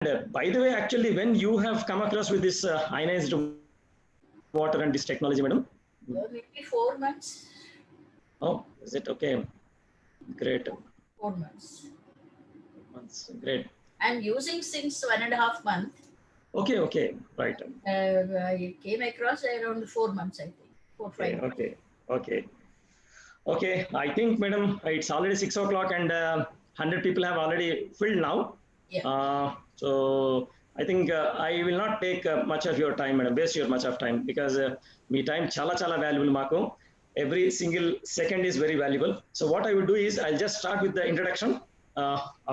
By the way, actually, when you have come across with this ionized water and this technology, madam? Maybe 4 months. Oh, is it okay? Great. 4 months. Great. I'm using since 1.5 months. Okay, right. I came across around 4 months, I think. 4, 5 months. Okay. I think, madam, it's already 6 o'clock and 100 people have already filled now. Yeah. So I think I will not take much of your time, madam, waste your much of time, because me time chala valuable mako. Every single second is very valuable. So what I will do is I'll just start with the introduction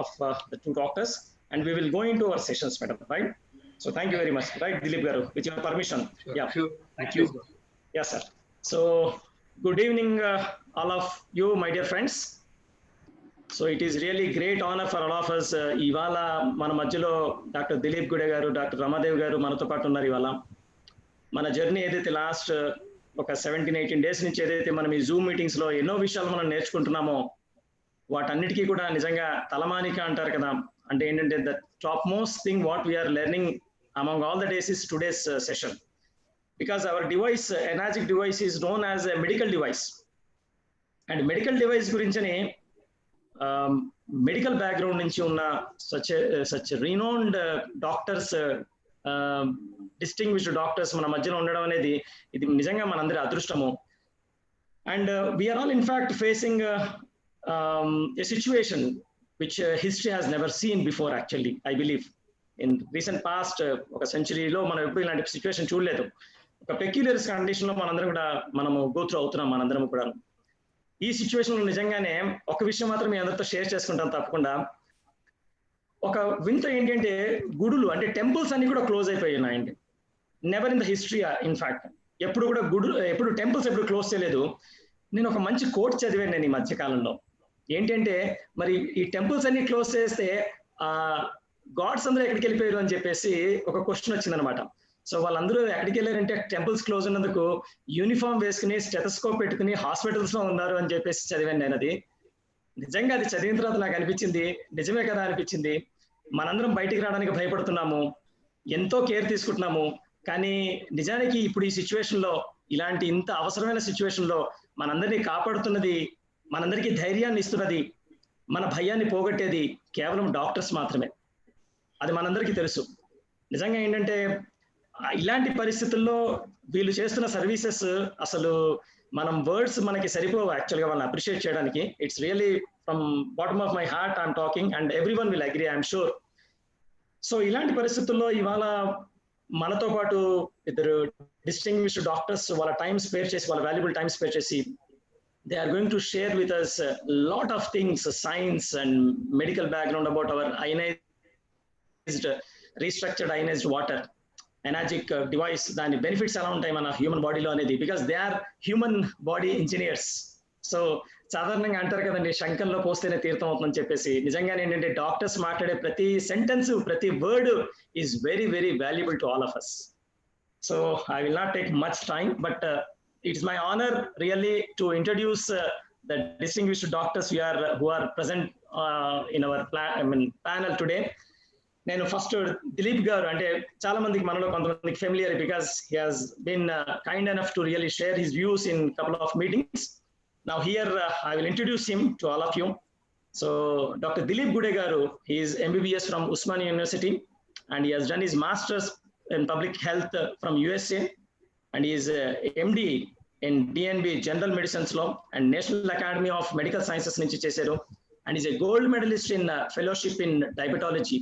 of the two doctors, and we will go into our sessions, madam, right? So thank you very much, right, Dilip Garu, with your permission. Sure. Yeah, sure. Thank you. Yes, sir. So good evening, all of you, my dear friends. So it is really great honor for all of us. Ivala mana madhyalo Dr. Dilip Gude garu, Dr. Rama Devi garu manato paatu unnaru ivala. Mana journey edaithe last ఒక 17-18 days నుంచి ఏదైతే మనం ఈ Zoom meetings లో ఎన్నో విషయాలు మనం నేర్చుకుంటున్నామో వాటన్నిటికీ కూడా నిజంగా తలమానిక అంటారు కదా, అంటే ఏంటంటే the top most thing what we are learning among all the days is today's session, because our device energic device is known as a medical device. And medical device గురించని మెడికల్ బ్యాక్గ్రౌండ్ నుంచి ఉన్న such renowned doctors, distinguished doctors మన మధ్యలో ఉండడం అనేది ఇది నిజంగా మనందరి అదృష్టము. And we are all in fact facing a situation which history has never seen before. Actually I believe in recent past ఒక సెంచరీలో మనం ఎప్పుడు ఇలాంటి సిచ్యువేషన్ చూడలేదు. ఒక పెక్యులర్స్ కండిషన్ లో మనందరం కూడా మనము గోత్రు అవుతున్నాం. మనందరం కూడా ఈ సిచ్యువేషన్ లో నిజంగానే ఒక విషయం మాత్రం మీ అందరితో షేర్ చేసుకుంటాం తప్పకుండా. ఒక వింత ఏంటంటే గుడులు అంటే టెంపుల్స్ అన్ని కూడా క్లోజ్ అయిపోయినాయండి. Never in the history in fact ఎప్పుడు కూడా ఎప్పుడు టెంపుల్స్ ఎప్పుడు క్లోజ్ చేయలేదు. నేను ఒక మంచి కోట్ చదివాను నేను ఈ మధ్యకాలంలో. ఏంటంటే మరి ఈ టెంపుల్స్ అన్ని క్లోజ్ చేస్తే గాడ్స్ అందరూ ఎక్కడికి వెళ్ళిపోయారు అని చెప్పేసి ఒక క్వశ్చన్ వచ్చిందనమాట. సో వాళ్ళందరూ ఎక్కడికి వెళ్ళారంటే టెంపుల్స్ క్లోజ్ ఉన్నందుకు యూనిఫామ్ వేసుకుని స్టెథోస్కోప్ పెట్టుకుని హాస్పిటల్స్ లో ఉన్నారు అని చెప్పేసి చదివాను నేను. అది నిజంగా అది చదివిన తర్వాత నాకు అనిపించింది నిజమే కదా అనిపించింది. మనందరం బయటికి రావడానికి భయపడుతున్నాము, ఎంతో కేర్ తీసుకుంటున్నాము, కానీ నిజానికి ఇప్పుడు ఈ సిచ్యువేషన్ లో ఇలాంటి ఇంత అవసరమైన సిచ్యువేషన్ లో మనందరినీ కాపాడుతున్నది, మనందరికీ ధైర్యాన్ని ఇస్తున్నది, మన భయాన్ని పోగొట్టేది కేవలం డాక్టర్స్ మాత్రమే. అది మనందరికీ తెలుసు. నిజంగా ఏంటంటే ఇలాంటి పరిస్థితుల్లో వీళ్ళు చేస్తున్న సర్వీసెస్ అసలు మనం వర్డ్స్ మనకి సరిపోవు యాక్చువల్గా వాళ్ళని అప్రిషియేట్ చేయడానికి. It's really from bottom of my heart I'm talking and every one will agree, I'm sure. So ఇలాంటి పరిస్థితుల్లో ఇవాళ మనతో పాటు ఇద్దరు డిస్టింగ్విష్డ్ డాక్టర్స్ వాళ్ళ టైం స్పేర్ చేసి, వాళ్ళ వాల్యుబుల్ టైం స్పేర్ చేసి they are going to share with us a lot of things, science and medical background about our ionized, restructured ionized water, energic device, దాని బెనిఫిట్స్ ఎలా ఉంటాయి మన human బాడీలో అనేది, because they are human body engineers. So సాధారణంగా అంటారు కదండి, శంఖంలో పోస్తేనే తీర్థం అవుతుందని చెప్పేసి. నిజంగానే ఏంటంటే డాక్టర్స్ మాట్లాడే ప్రతి సెంటెన్స్, ప్రతి word is very very valuable to all of us. So I will not take much time, but it is my honor really to introduce the distinguished doctors who are present in our panel today. నేను first Dilip garu, అంటే చాలా మందికి మనలో కొంతమందికి familiar because he has been kind enough to really share his views in couple of meetings. Now here I will introduce him to all of you. So doctor Dilip Gude garu, he is M.B.B.S from Osmania university and he has done his master's in public health from USA, and he is MD in DNB General Medicines Law and National Academy of Medical Sciences నుంచి చేశారు, and is a gold medalist in fellowship in Diabetology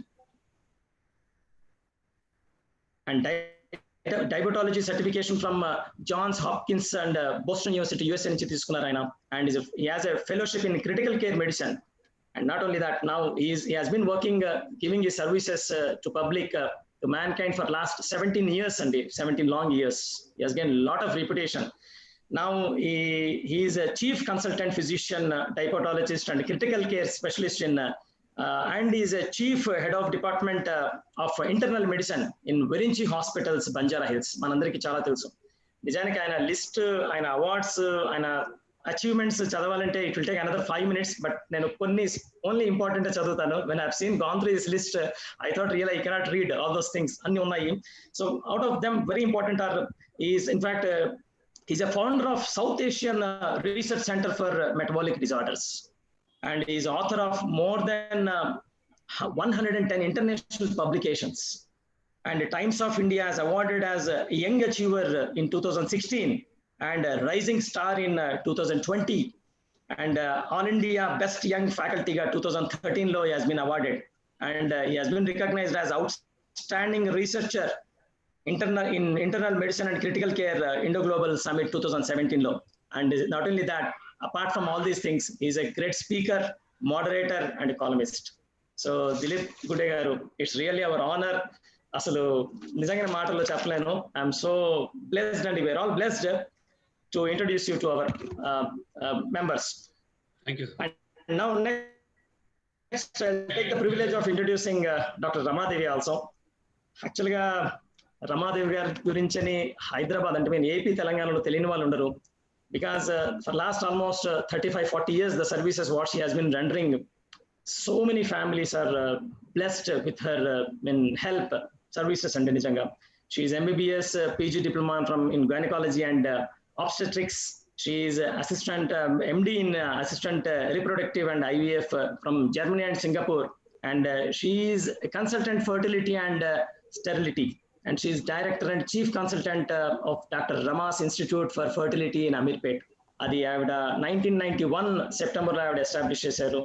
and Diabetology certification from Johns Hopkins and Boston University USA నుంచి తీసుకున్నారు ఆయన, and he has a fellowship in critical care medicine. And not only that, now he has been working giving his services to public to mankind for last 17 years and 17 long years. He has gained a lot of reputation. Now he is a chief consultant physician, diabetologist and critical care specialist in and he is a chief head of department of internal medicine in Virinchi Hospitals, Banjara Hills. మనందరికీ చాలా తెలుసు. నిజానికి ఆయన list, ఆయన awards, ఆయన achievements చదవాలంటే it will take another 5 minutes, but నేను కొన్ని only important చదువుతాను. When I've gone through this list, I thought really I cannot read all those things. అన్ని ఉన్నాయి. So out of them, very important is in fact he's a founder of South Asian Research Center for Metabolic Disorders, and he's author of more than 110 international publications. And Times of India has awarded as a Young Achiever in 2016 and a Rising Star in 2020. And All India Best Young Faculty 2013 law he has been awarded. And he has been recognized as Outstanding Researcher in Internal Medicine and Critical Care Indo-Global Summit 2017 law. And not only that, apart from all these things, he is a great speaker, moderator, and columnist. So Dilip Gude garu, it's really our honor. అసలు నిజంగా మాటల్లో చెప్పలేను. I'm so blessed and we are all blessed to introduce you to our members. Thank you. And now next I'll take the privilege of introducing Dr. Rama Devi also. Actually Rama Devi గారి గురించి హైదరాబాద్ అంటే నేను AP తెలంగాణలో తెలియని వాళ్ళు ఉండరు. Because for last almost 35-40 years the services what she has been rendering, so many families are blessed with her help services. And nijanga she is M.B.B.S PG diploma in gynecology and obstetrics. She is assistant MD in assistant reproductive and I.V.F from Germany and Singapore, and she is a consultant fertility and sterility, and she is director and chief consultant of Dr. Rama's Institute for Fertility in Amirpet. Adi avida 1991 September lo avida establish chesaru.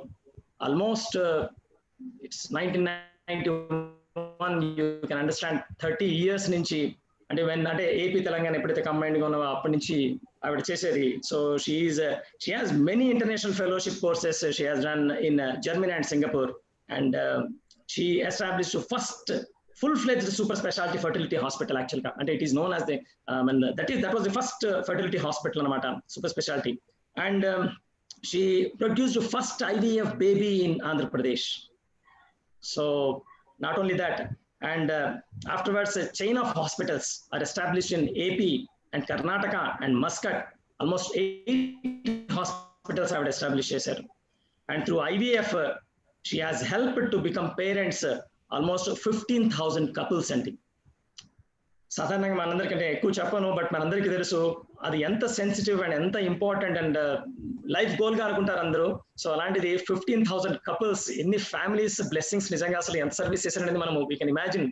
Almost it's 1991, you can understand 30 years నుంచి అంటే అంటే AP Telangana ఎప్పుడైతే కంబైన్డ్గా ఉన్నావో అప్పటి నుంచి ఆవిడ చేసేది. So she has many international fellowship courses she has done in Germany and Singapore, and she established the first full-fledged super specialty fertility hospital actually. And it is known as the that was the first fertility hospital anamata, super specialty. And she produced the first I.V.F baby in Andhra Pradesh. So not only that, and afterwards a chain of hospitals are established in AP and Karnataka and Muscat. Almost 8 hospitals have established here. And through I.V.F she has helped to become parents almost 15,000 couples. And సాధారణంగా మనందరికంటే ఎక్కువ చెప్పను, but మనందరికీ తెలుసు అది ఎంత sensitive and ఎంత important and life goal గా అనుకుంటారు అందరూ. సో అలాంటిది 15,000 కపుల్స్, ఎన్ని ఫ్యామిలీస్ బ్లెస్సింగ్స్, నిజంగా అసలు ఎంత సర్వీస్ చేశారనేది మనం we can imagine.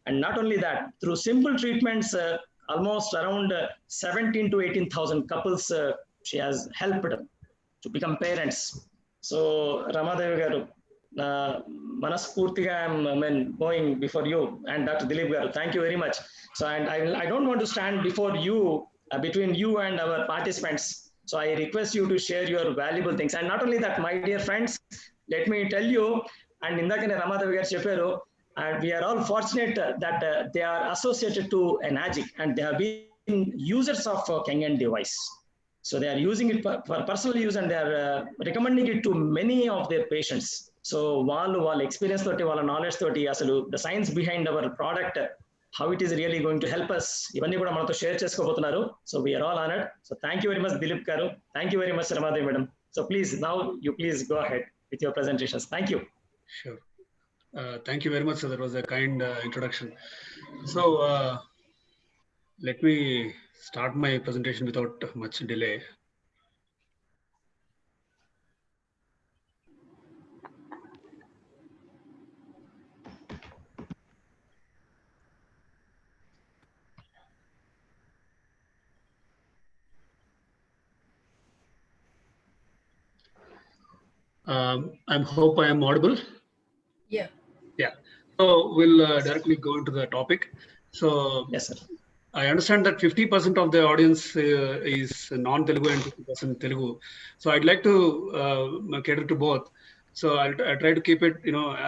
And not only that, through simple treatments almost around 17,000 to 18,000 couples she has helped to become parents. So Ramadevi garu, మనస్ఫూర్తిగా going before you and doctor Dilip garu, thank you very much. So and I don't want to stand before you, between you and our participants. So I request you to share your valuable things. And not only that, my dear friends, let me tell you, and indakane Ramadevi garu chepparu, and we are all fortunate that they are associated to ANAGIC, and they have been users of Kenyan device. So they are using it for personal use, and they are recommending it to many of their patients. So వాళ్ళ experience తోటి, వాళ్ళ knowledge తోటి, అసలు the science behind our product, how it is really going to help us, ఇవన్నీ కూడా మనతో share చేసుకోబోతున్నారు. So we're all honoured. So thank you very much Dilip garu, thank you very much Ramadevi madam. So please now you please go ahead with your presentations. Thank you. Sure. Thank you very much, sir. That was a kind introduction. So let me start my presentation without much delay. I hope I am audible. Yeah. Yeah. So we'll directly go into the topic. So yes, sir. I understand that 50% of the audience is non-Telugu and 50% Telugu. So I'd like to cater to both. So I'll try to keep it,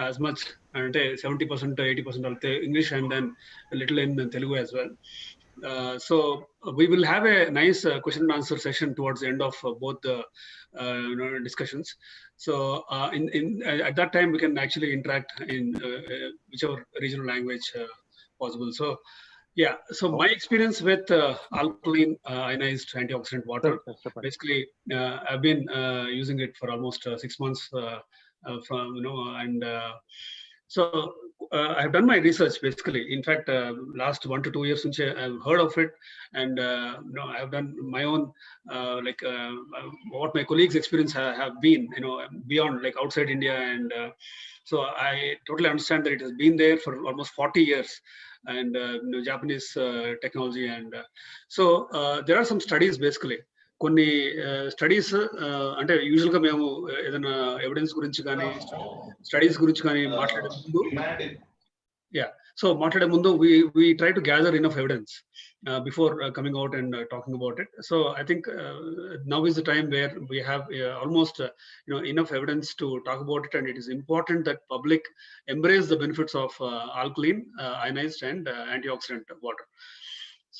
as much, 70% to 80% English, and then a little in Telugu as well. So we will have a nice question and answer session towards the end of both the discussions. So at that time we can actually interact in whichever regional language possible. So Yeah, so my experience with alkaline ionized antioxidant water, basically I've been using it for almost 6 months from, and so I've done my research basically. In fact, last 1 to 2 years since I've heard of it, and I've done my own what my colleagues' experience have been, beyond, like outside India, and so I totally understand that it has been there for almost 40 years. And Japanese technology, and so there are some studies basically. కొన్ని studies అంటే usual గా మేము ఏదైనా evidence గురించి కానీ studies గురించి కానీ మాట్లాడే ముందు so మాట్లాడే ముందు we try to gather enough evidence before coming out and talking about it. So I think now is the time where we have almost enough evidence to talk about it, and it is important that public embrace the benefits of alkaline, ionized, and antioxidant water.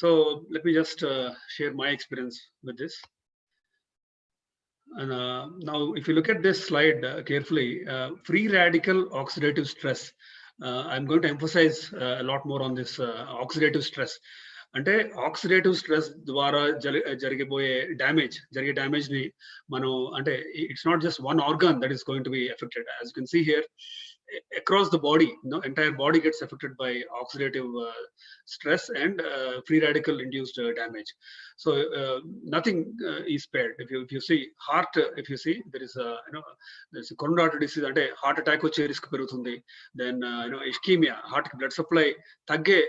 So let me just share my experience with this. And now if you look at this slide carefully, free radical oxidative stress, I'm going to emphasize a lot more on this oxidative stress. అంటే oxidative stress ద్వారా జరిగే damage ని మనం అంటే it's not just one organ that is going to be affected. As you can see here, across the body, entire body gets affected by oxidative stress and free radical induced damage. So nothing is spared. If you see heart, if you see there is there's a coronary artery disease, ante heart attack వచ్చే risk పెరుగుతుంది. Then ischemia, heart blood supply తగ్గే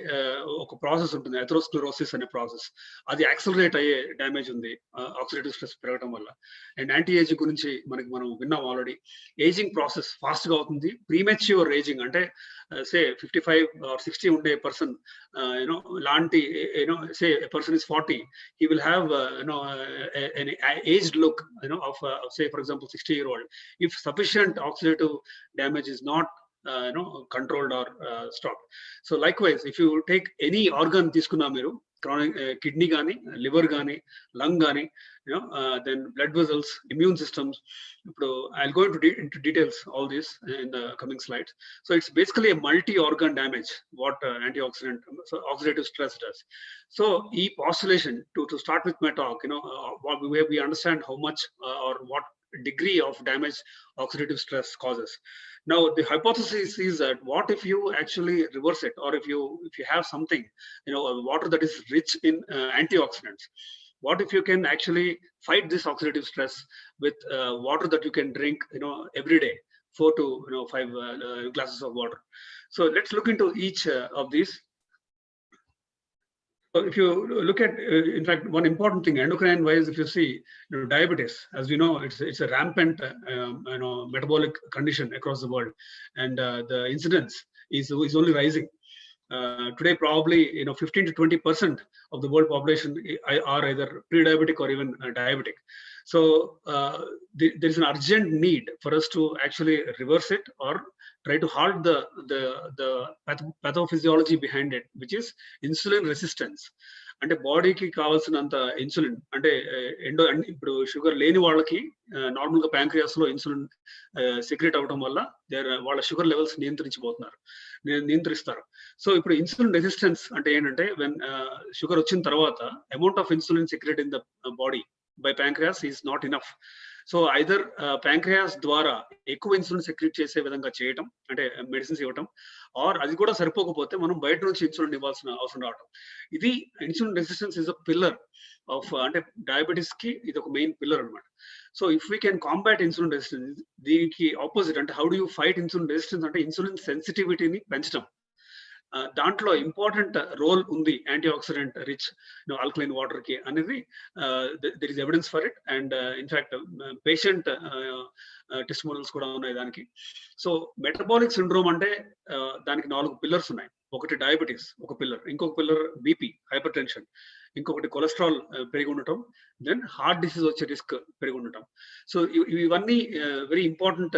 ఒక process ఉంటుంది, atherosclerosis అనే process, అది accelerate అయ్యే damage ఉంది oxidative stress పెరగడం వల్ల. అండ్ యాంటీ ఏజింగ్ గురించి మనం విన్నాం ఆల్రెడీ. ఏజింగ్ ప్రాసెస్ ఫాస్ట్ గా అవుతుంది. ప్రీమెచ్యూర్ ఏజింగ్ అంటే సే 55 or 60 ఉండే పర్సన్, లాంటి say a person is 40, he will have an aged look of say for example 60-year-old, if sufficient oxidative damage is not controlled or stopped. So likewise, if you take any organ తీసుకున్నా మీరు, chronic kidney gaani, liver gaani, lung gaani, then blood vessels, immune systems. I'll go into details all this in the coming slides. So it's basically a multi-organ damage what oxidative stress does. So e postulation to start with my talk, where we understand how much or what degree of damage oxidative stress causes. Now the hypothesis is that what if you actually reverse it, or if you have something, water that is rich in antioxidants, what if you can actually fight this oxidative stress with water that you can drink every day, 4 to 5 glasses of water. So let's look into each of these. So if you look at, in fact, one important thing, endocrine wise, if you see, diabetes, as you know, it's a rampant, metabolic condition across the world, and the incidence is only rising. Today, probably 15 to 20% of the world population are either pre-diabetic or even diabetic. So there is an urgent need for us to actually reverse it or try to halt the pathophysiology behind it, which is insulin resistance. అంటే బాడీకి కావాల్సినంత insulin, అంటే ఇప్పుడు sugar లేని వాళ్ళకి normal గా pancreas లో insulin secret అవడం వల్ల వాళ్ళ షుగర్ లెవెల్స్ నియంత్రిస్తారు. సో ఇప్పుడు ఇన్సులిన్ రెసిస్టెన్స్ అంటే ఏంటంటే, వెన్ షుగర్ వచ్చిన తర్వాత amount of insulin secret in the body by pancreas is not enough. So either pancreas ద్వారా ఎక్కువ ఇన్సులిన్ సెక్రెట్ చేసే విధంగా చేయటం, అంటే మెడిసిన్స్ ఇవ్వటం, ఆర్ అది కూడా సరిపోకపోతే మనం బయట నుంచి ఇన్సులిన్ ఇవ్వాల్సిన అవసరం రావటం. ఇది insulin resistance is a pillar of, అంటే డయాబెటీస్ కి ఇది ఒక మెయిన్ పిల్లర్ అనమాట. So if we can combat insulin resistance, దీనికి ఆపోజిట్ అంటే how do you fight insulin resistance అంటే ఇన్సులిన్ సెన్సిటివిటీని పెంచడం. దాంట్లో ఇంపార్టెంట్ రోల్ ఉంది antioxidant rich alkaline water కి అనేది there is evidence for it. And in fact patient testimonials కూడా ఉన్నాయి దానికి. సో మెటబాలిక్ సిండ్రోమ్ అంటే దానికి 4 పిల్లర్స్ ఉన్నాయి. ఒకటి డయాబెటీస్ ఒక పిల్లర్, ఇంకొక పిల్లర్ బీపీ హైపర్ టెన్షన్, ఇంకొకటి కొలెస్ట్రాల్ పెరిగి ఉండటం, దెన్ హార్ట్ డిసీజ్ వచ్చే రిస్క్ పెరిగి ఉండటం. సో ఇవన్నీ very important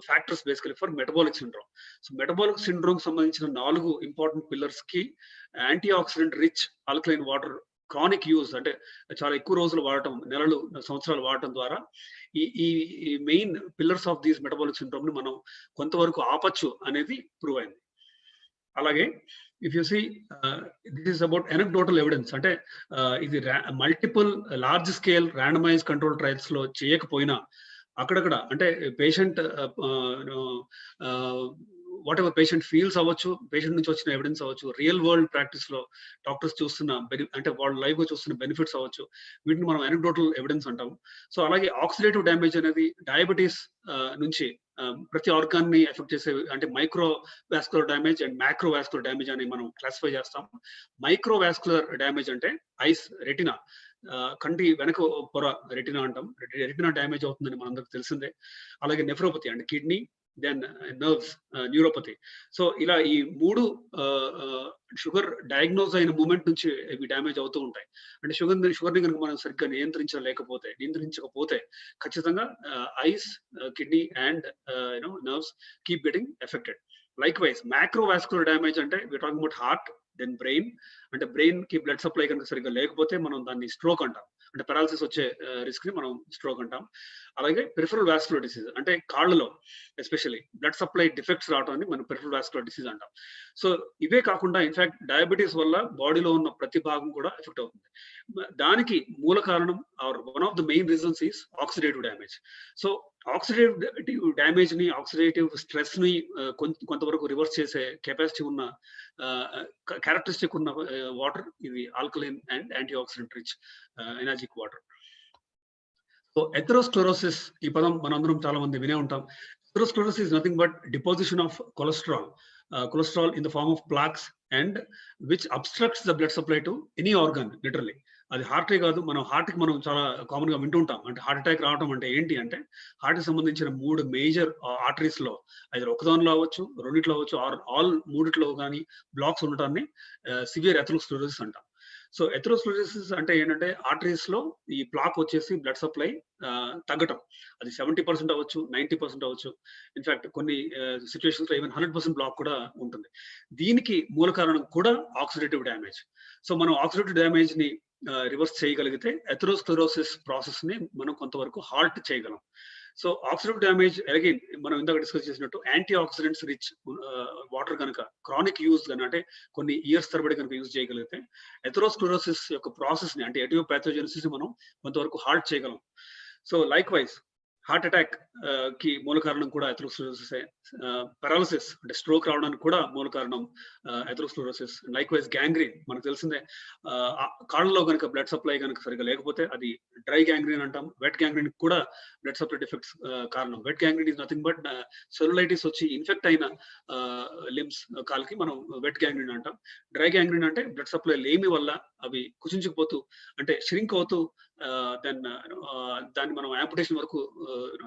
factors basically for metabolic syndrome. So metabolic syndrome సంబంధించిన 4 ఇంపార్టెంట్ పిల్లర్స్ కి anti oxidant rich alkaline water chronic use, అంటే చాలా ఎక్కువ రోజులు వాడటం, నెలలు సంవత్సరాలు వాడటం ద్వారా ఈ main pillars of these metabolic syndrome ని మనం కొంతవరకు ఆపచ్చు అనేది ప్రూవ్ అయింది. అలాగే if you see this is about anecdotal evidence, అంటే ఇది multiple large scale randomised control trials లో చేయకపోయినా అక్కడక్కడ అంటే patient whatever patient feels అవ్వచ్చు, పేషెంట్ నుంచి వచ్చిన ఎవిడెన్స్ అవ్వచ్చు, రియల్ వరల్డ్ ప్రాక్టీస్ లో డాక్టర్స్ చూస్తున్న అంటే వాళ్ళు లైవ్ గా చూస్తున్న బెనిఫిట్స్ అవ్వచ్చు, వీటిని మనం ఎనక్డోటల్ ఎవిడెన్స్ అంటాం. సో అలాగే ఆక్సిడేటివ్ డ్యామేజ్ అనేది డయాబెటీస్ నుంచి ప్రతి ఆర్గాన్ ని ఎఫెక్ట్ చేసే అంటే micro vascular damage and macro vascular damage అని మనం క్లాసిఫై చేస్తాం. మైక్రో వాస్కులర్ డ్యామేజ్ అంటే ఐస్, రెటినా, కంటి వెనక పొర రెటినా అంటాం. రెటినా డ్యామేజ్ అవుతుందని మనందరికి తెలిసిందే. అలాగే నెఫ్రోపతి అంటే kidney, then nerves, neuropathy. So ఇలా ఈ మూడు షుగర్ డయాగ్నోజ్ అయిన మూమెంట్ నుంచి ఇవి డ్యామేజ్ అవుతూ ఉంటాయి. అంటే షుగర్ని కనుక మనం సరిగ్గా నియంత్రించకపోతే ఖచ్చితంగా eyes, kidney and nerves keep getting affected. Likewise macrovascular damage అంటే we talking about heart, then brain. అంటే బ్రెయిన్ కి బ్లడ్ సప్లై కనుక సరిగ్గా లేకపోతే మనం దాన్ని స్ట్రోక్ అంటాం. అంటే పెరాలసిస్ వచ్చే రిస్క్ ని మనం స్ట్రోక్ అంటాం. అలాగే పెరిఫరల్ వాస్కులర్ డిసీజ్ అంటే కాళ్ళలో ఎస్పెషల్లీ బ్లడ్ సప్లై డిఫెక్ట్స్ రావడాన్ని మనం పెరిఫరల్ వాస్కులర్ డిసీజ్ అంటాం. సో ఇవే కాకుండా ఇన్ఫాక్ట్ డయాబెటీస్ వల్ల బాడీలో ఉన్న ప్రతి భాగం కూడా ఎఫెక్ట్ అవుతుంది. దానికి మూల కారణం or one of the main reasons is oxidative damage. So oxidative damage ని, ఆక్సిడేటివ్ స్ట్రెస్ ని కొంతవరకు రివర్స్ చేసే కెపాసిటీ ఉన్న క్యారెక్టరిస్టిక్ ఉన్న వాటర్ ఇది alkaline and antioxidant rich energetic water. So atherosclerosis ఈ పదం మనందరం చాలా మంది వినే ఉంటాం. Atherosclerosis is nothing but deposition of cholesterol in the form of plaques and which obstructs the blood supply to any organ literally. అది హార్టే కాదు, మనం హార్ట్ కి మనం చాలా కామన్ గా వింటుంటాం. అంటే హార్ట్ అటాక్ రావడం అంటే ఏంటి అంటే హార్ట్ కి సంబంధించిన 3 మేజర్ ఆర్టరీస్ లో ఐదర్ ఒకదానిలో అవ్వచ్చు, రెండిట్లో అవ్వచ్చు, ఆల్ మూడిట్లో కానీ బ్లాక్స్ ఉండటాన్ని సివియర్ ఎథెరోస్క్లెరోసిస్ అంటాం. సో ఎథెరోస్క్లెరోసిస్ అంటే ఏంటంటే ఆర్టరీస్ లో ఈ ప్లాక్ వచ్చేసి బ్లడ్ సప్లై తగ్గటం. అది 70% అవ్వచ్చు, 90% అవ్వచ్చు. ఇన్ఫాక్ట్ కొన్ని సిచ్యువేషన్స్ లో ఈవెన్ 100% బ్లాక్ కూడా ఉంటుంది. దీనికి మూల కారణం కూడా ఆక్సిడేటివ్ డ్యామేజ్. సో మనం ఆక్సిడేటివ్ డ్యామేజ్ ని రివర్స్ చేయగలిగితే ఎథెరోస్క్లెరోసిస్ ప్రాసెస్ ని మనం కొంతవరకు హాల్ట్ చేయగలం. సో ఆక్సిడేటివ్ డ్యామేజ్ అగైన్ మనం ఇందాక డిస్కస్ చేసినట్టు యాంటీ ఆక్సిడెంట్స్ రిచ్ వాటర్ కనుక క్రానిక్ యూజ్ కనుక అంటే కొన్ని ఇయర్స్ తరబడి కనుక యూజ్ చేయగలిగితే ఎథెరోస్క్లెరోసిస్ యొక్క ప్రాసెస్ ని అంటే ఎటియోపాథోజెనిసిస్ మనం కొంతవరకు హాల్ట్ చేయగలం. So like wise heart attack కి మూల కారణం కూడా ఎథెరోస్క్లెరోసిస్. పారాలిసిస్ అంటే స్ట్రోక్ రావడానికి కూడా మూల కారణం ఎథెరోస్క్లెరోసిస్. లైక్ వైజ్ గ్యాంగ్రీన్ మనకు తెలిసిందే. కాళ్ళలో కనుక బ్లడ్ సప్లై కనుక సరిగా లేకపోతే అది డ్రై గ్యాంగ్రీన్ అంటాం. వెట్ గ్యాంగ్రీన్ కూడా బ్లడ్ సప్లై డిఫెక్ట్స్ కారణం. Wet gangrene is nothing but cellulitis వచ్చి ఇన్ఫెక్ట్ అయిన లిమ్స్ కాల్కి మనం వెట్ గ్యాంగ్రీన్ అంటాం. డ్రై గ్యాంగ్రీన్ అంటే బ్లడ్ సప్లై లేమి వల్ల అవి కుచించుకుపోతూ అంటే ష్రింక్ అవుతూ దెన్ దాన్ని మనం యాంపుటేషన్ వరకు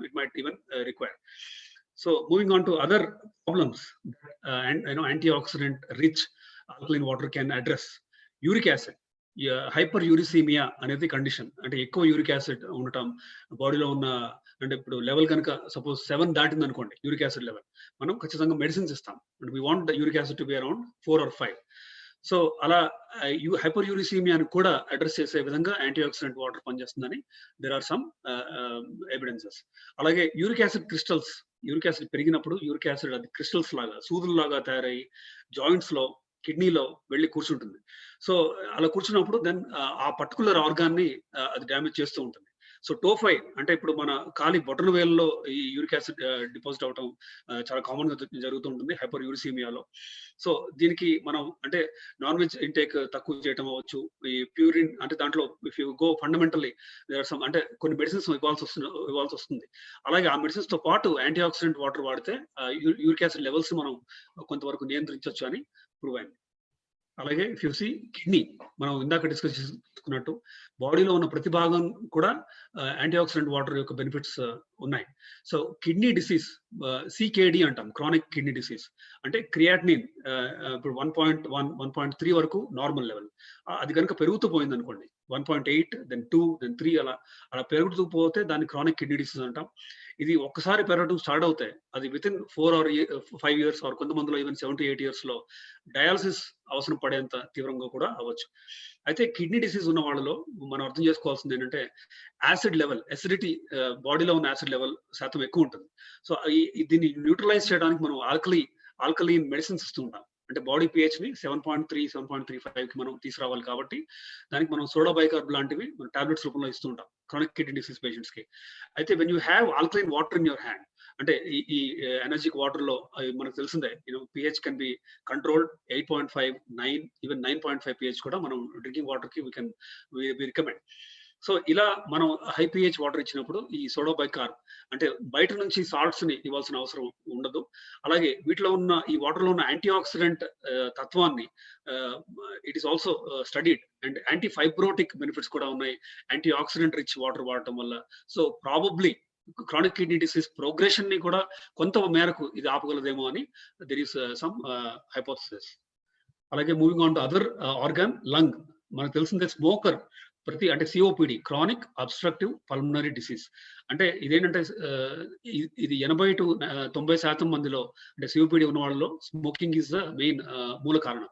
it might even require. So moving on to other problems and antioxidant rich alkaline water can address. Uric acid, hyperuricemia అనేది కండిషన్. అంటే ఎక్కువ యూరిక్ యాసిడ్ ఉండటం బాడీలో ఉన్న అంటే ఇప్పుడు లెవెల్ కనుక సపోజ్ 7 దాటింది అనుకోండి యూరిక్ యాసిడ్ లెవెల్, మనం ఖచ్చితంగా మెడిసిన్స్ ఇస్తాం. And we want the uric acid to be around 4 or 5. So అలా హైపర్ యూరిసీమియాని కూడా అడ్రస్ చేసే విధంగా యాంటీ ఆక్సిడెంట్ వాటర్ పనిచేస్తుందని దేర్ ఆర్ సమ్ ఎవిడెన్సెస్. అలాగే uric acid crystals, uric acid పెరిగినప్పుడు యూరిక్ యాసిడ్ అది క్రిస్టల్స్ లాగా సూదుల్లాగా తయారయ్యి జాయింట్స్ లో కిడ్నీలో వెళ్ళి కూర్చుంటుంది. సో అలా కూర్చున్నప్పుడు దెన్ ఆ పర్టికులర్ ఆర్గాన్ ని అది డ్యామేజ్ చేస్తూ ఉంటుంది. సో టోఫై అంటే ఇప్పుడు మన కాలి బొటన వేల్లో ఈ యూరిక్ యాసిడ్ డిపాజిట్ అవటం చాలా కామన్ గా జరుగుతూ ఉంటుంది హైపర్ యూరిసీమియాలో. సో దీనికి మనం అంటే నాన్ వెజ్ ఇంటేక్ తక్కువ చేయటం అవ్వచ్చు. ఈ ప్యూరిన్ అంటే దాంట్లో if you go fundamentally there are some అంటే కొన్ని మెడిసిన్స్ ఇవ్వాల్సి వస్తుంది. అలాగే ఆ మెడిసిన్స్ తో పాటు యాంటీ ఆక్సిడెంట్ వాటర్ వాడితే యూరిక్ యాసిడ్ లెవెల్స్ మనం కొంతవరకు నియంత్రించవచ్చు అని ప్రూవ్ అయింది. అలాగే ఇఫ్ యూ సీ కిడ్నీ, మనం ఇందాక డిస్కస్ చేసుకున్నట్టు బాడీలో ఉన్న ప్రతి భాగం కూడా యాంటీ ఆక్సిడెంట్ వాటర్ యొక్క బెనిఫిట్స్ ఉన్నాయి. సో కిడ్నీ డిసీజ్ సికేడి అంటాం, క్రానిక్ కిడ్నీ డిసీజ్ అంటే క్రియాటినిన్ ఇప్పుడు 1.1, 1.3 వరకు నార్మల్ లెవెల్. అది కనుక పెరుగుతూ పోయింది అనుకోండి 1.8, then 2, then 3 అలా పెరుగుతూ పోతే దాన్ని క్రానిక్ కిడ్నీ డిసీజ్ అంటాం. ఇది ఒక్కసారి పెరగడం స్టార్ట్ అవుతాయి అది వితిన్ 4 or 5 years ఆర్ కొంతమందిలో ఈవెన్ 7 to 8 years లో డయాలసిస్ అవసరం పడేంత తీవ్రంగా కూడా అవ్వచ్చు. అయితే కిడ్నీ డిసీజ్ ఉన్న వాళ్ళలో మనం అర్థం చేసుకోవాల్సింది ఏంటంటే యాసిడ్ లెవెల్, అసిడిటీ బాడీలో ఉన్న యాసిడ్ లెవెల్ శాతం ఎక్కువ ఉంటుంది. సో దీన్ని న్యూట్రలైజ్ చేయడానికి మనం ఆల్కలీన్ మెడిసిన్స్ ఇస్తూ ఉంటాం. అంటే బాడీ pH ని 7.3, 7.35 కి మనం తీసుకురావాలి కాబట్టి దానికి మనం సోడా బైకార్బ్ లాంటివి మనం టాబ్లెట్స్ రూపంలో ఇస్తూ ఉంటాం క్రానిక్ కిడ్నీ డిసీజ్ పేషెంట్స్ కి. అయితే when you have alkaline water in your hand, అంటే ఈ ఎనర్జిక్ వాటర్ లో మనకు తెలిసిందే pH can be controlled 8.5, 9, even 9.5 pH కూడా మనం డ్రింకింగ్ వాటర్ కి వి రికమెండ్. సో ఇలా మనం హై pH వాటర్ ఇచ్చినప్పుడు ఈ సోడా బైకార్బ్ అంటే బయట నుంచి సాల్ట్స్ ని ఇవ్వాల్సిన అవసరం ఉండదు. అలాగే వీటిలో ఉన్న ఈ వాటర్ లో ఉన్న యాంటీ ఆక్సిడెంట్ తత్వాన్ని it is also studied and anti fibrotic benefits కూడా ఉన్నాయి యాంటీ ఆక్సిడెంట్ రిచ్ వాటర్ వాడటం వల్ల. So probably chronic kidney disease progression ని కూడా కొంత మేరకు ఇది ఆపగలదేమో అని దెర్ ఈస్ సమ్ హైపోథసిస్. అలాగే moving on to other organ, lung. మనకు తెలిసిందే స్మోకర్ అంటే COPD, chronic obstructive pulmonary disease. అంటే ఇదేంటంటే ఇది 80 to 90% మందిలో అంటే సిఓపిడి ఉన్న వాళ్ళలో స్మోకింగ్ ఈజ్ ద మెయిన్ మూల కారణం.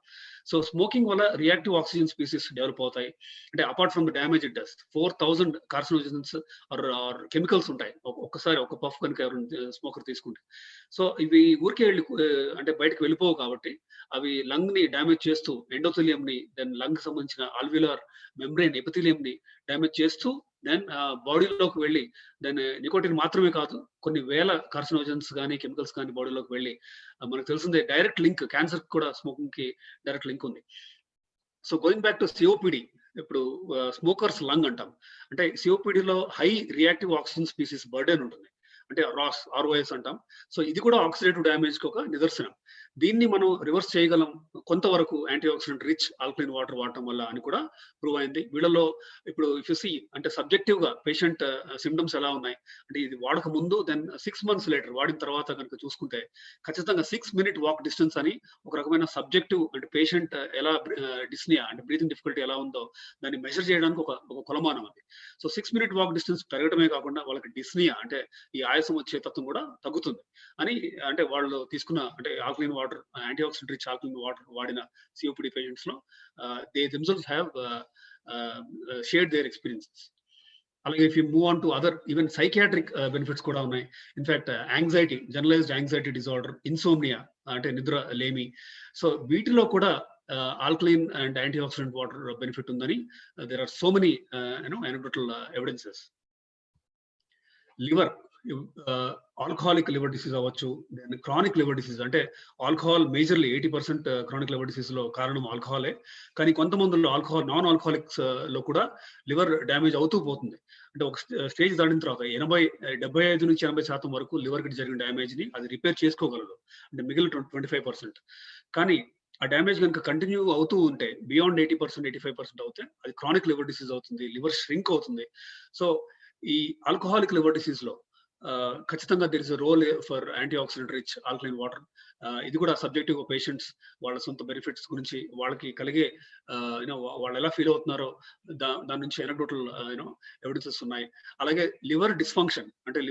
సో స్మోకింగ్ వల్ల రియాక్టివ్ ఆక్సిజన్ స్పీసీస్ డెవలప్ అవుతాయి. అంటే apart from the damage it does 4000 carcinogens or chemicals ఉంటాయి ఒక్కసారి ఒక పఫ్ కనుక ఎవరైనా స్మోకర్ తీసుకుంటే. సో ఇవి ఊరికే వెళ్ళి అంటే బయటకు వెళ్ళిపోవు కాబట్టి అవి లంగ్ ని డ్యామేజ్ చేస్తూ ఎండోథెలియం ని, దెన్ లంగ్ సంబంధించిన ఆల్వియులర్ మెంబ్రెయిన్ ఎపిథెలియం ని డ్యామేజ్ చేస్తూ దెన్ బాడీలోకి వెళ్ళి దెన్ నికోటిన్ మాత్రమే కాదు కొన్ని వేల కార్సినోజన్స్ కానీ కెమికల్స్ కానీ బాడీలోకి వెళ్ళి మనకు తెలిసిందే డైరెక్ట్ లింక్ క్యాన్సర్ కూడా స్మోకింగ్ కి డైరెక్ట్ లింక్ ఉంది. So going back to COPD, ఇప్పుడు స్మోకర్స్ లంగ్ అంటాం. అంటే సిఓపిడిలో high reactive oxygen species burden ఉంటుంది, అంటే ROS అంటాం. సో ఇది కూడా ఆక్సిడేటివ్ డ్యామేజ్ కి ఒక నిదర్శనం. దీన్ని మనం రివర్స్ చేయగలం కొంతవరకు anti oxidant rich alkaline water వాడటం వల్ల అని కూడా ప్రూవ్ అయింది. వీళ్ళలో ఇప్పుడు ఇఫ్ యు సీ అంటే సబ్జెక్టివ్ గా పేషెంట్ సిమ్టమ్స్ ఎలా ఉన్నాయి అంటే ఇది వాడక ముందు దెన్ 6 months లేటర్ వాడిన తర్వాత కనుక చూసుకుంటే ఖచ్చితంగా 6 minute వాక్ డిస్టెన్స్ అని ఒక రకమైన సబ్జెక్టివ్ అంటే పేషెంట్ ఎలా డిస్నియా అంటే బ్రీతింగ్ డిఫికల్టీ ఎలా ఉందో దాన్ని మెజర్ చేయడానికి ఒక కొలమానం అది. సో 6 minute వాక్ డిస్టెన్స్ పెరగడమే కాకుండా వాళ్ళకి డిస్నియా అంటే ఈ ఆయాసం వచ్చే తత్వం కూడా తగ్గుతుంది అని అంటే వాళ్ళు తీసుకున్న అంటే alkaline water antioxidant rich alkaline water వాడిన సిఓపిడి పేషెంట్స్ లో they themselves have shared their experiences. అలాగే if you move on to other even psychiatric benefits కూడా ఉన్నాయి. In fact anxiety, generalised anxiety disorder, insomnia అంటే నిద్ర లేమి, సో వీటిలో కూడా alkaline and antioxidant water benefit ఉందని there are so many anecdotal evidences. Liver, alcoholic liver disease అవ్వచ్చు, then chronic liver disease అంటే alcohol majorly 80% chronic liver disease లో కారణం ఆల్కహాలే. కానీ కొంతమందిలో నాన్ ఆల్కహాలిక్స్ లో కూడా లివర్ డ్యామేజ్ అవుతూ పోతుంది. అంటే ఒక స్టేజ్ దాటిన తర్వాత 75 నుంచి 80% వరకు లివర్ కి జరిగిన డ్యామేజ్ ని అది రిపేర్ చేసుకోగలదు, అంటే మిగిలిన 25%. కానీ ఆ డ్యామేజ్ కనుక కంటిన్యూ అవుతూ ఉంటే బియాండ్ 80%, 85% అవుతే అది క్రానిక్ లివర్ డిసీజ్ అవుతుంది, లివర్ ష్రింక్ అవుతుంది. సో ఈ ఆల్కహాలిక్ లివర్ డిసీజ్ లో ఖచ్చితంగా there is a role for antioxidant rich alkaline water. ఇది కూడా సబ్జెక్టివ్ పేషెంట్స్ వాళ్ళ సొంత బెనిఫిట్స్ గురించి వాళ్ళకి కలిగే వాళ్ళు ఎలా ఫీల్ అవుతున్నారో దాని నుంచి anecdotal ఎవిడెన్సెస్ ఉన్నాయి. అలాగే లివర్ డిస్ఫంక్షన్ అంటే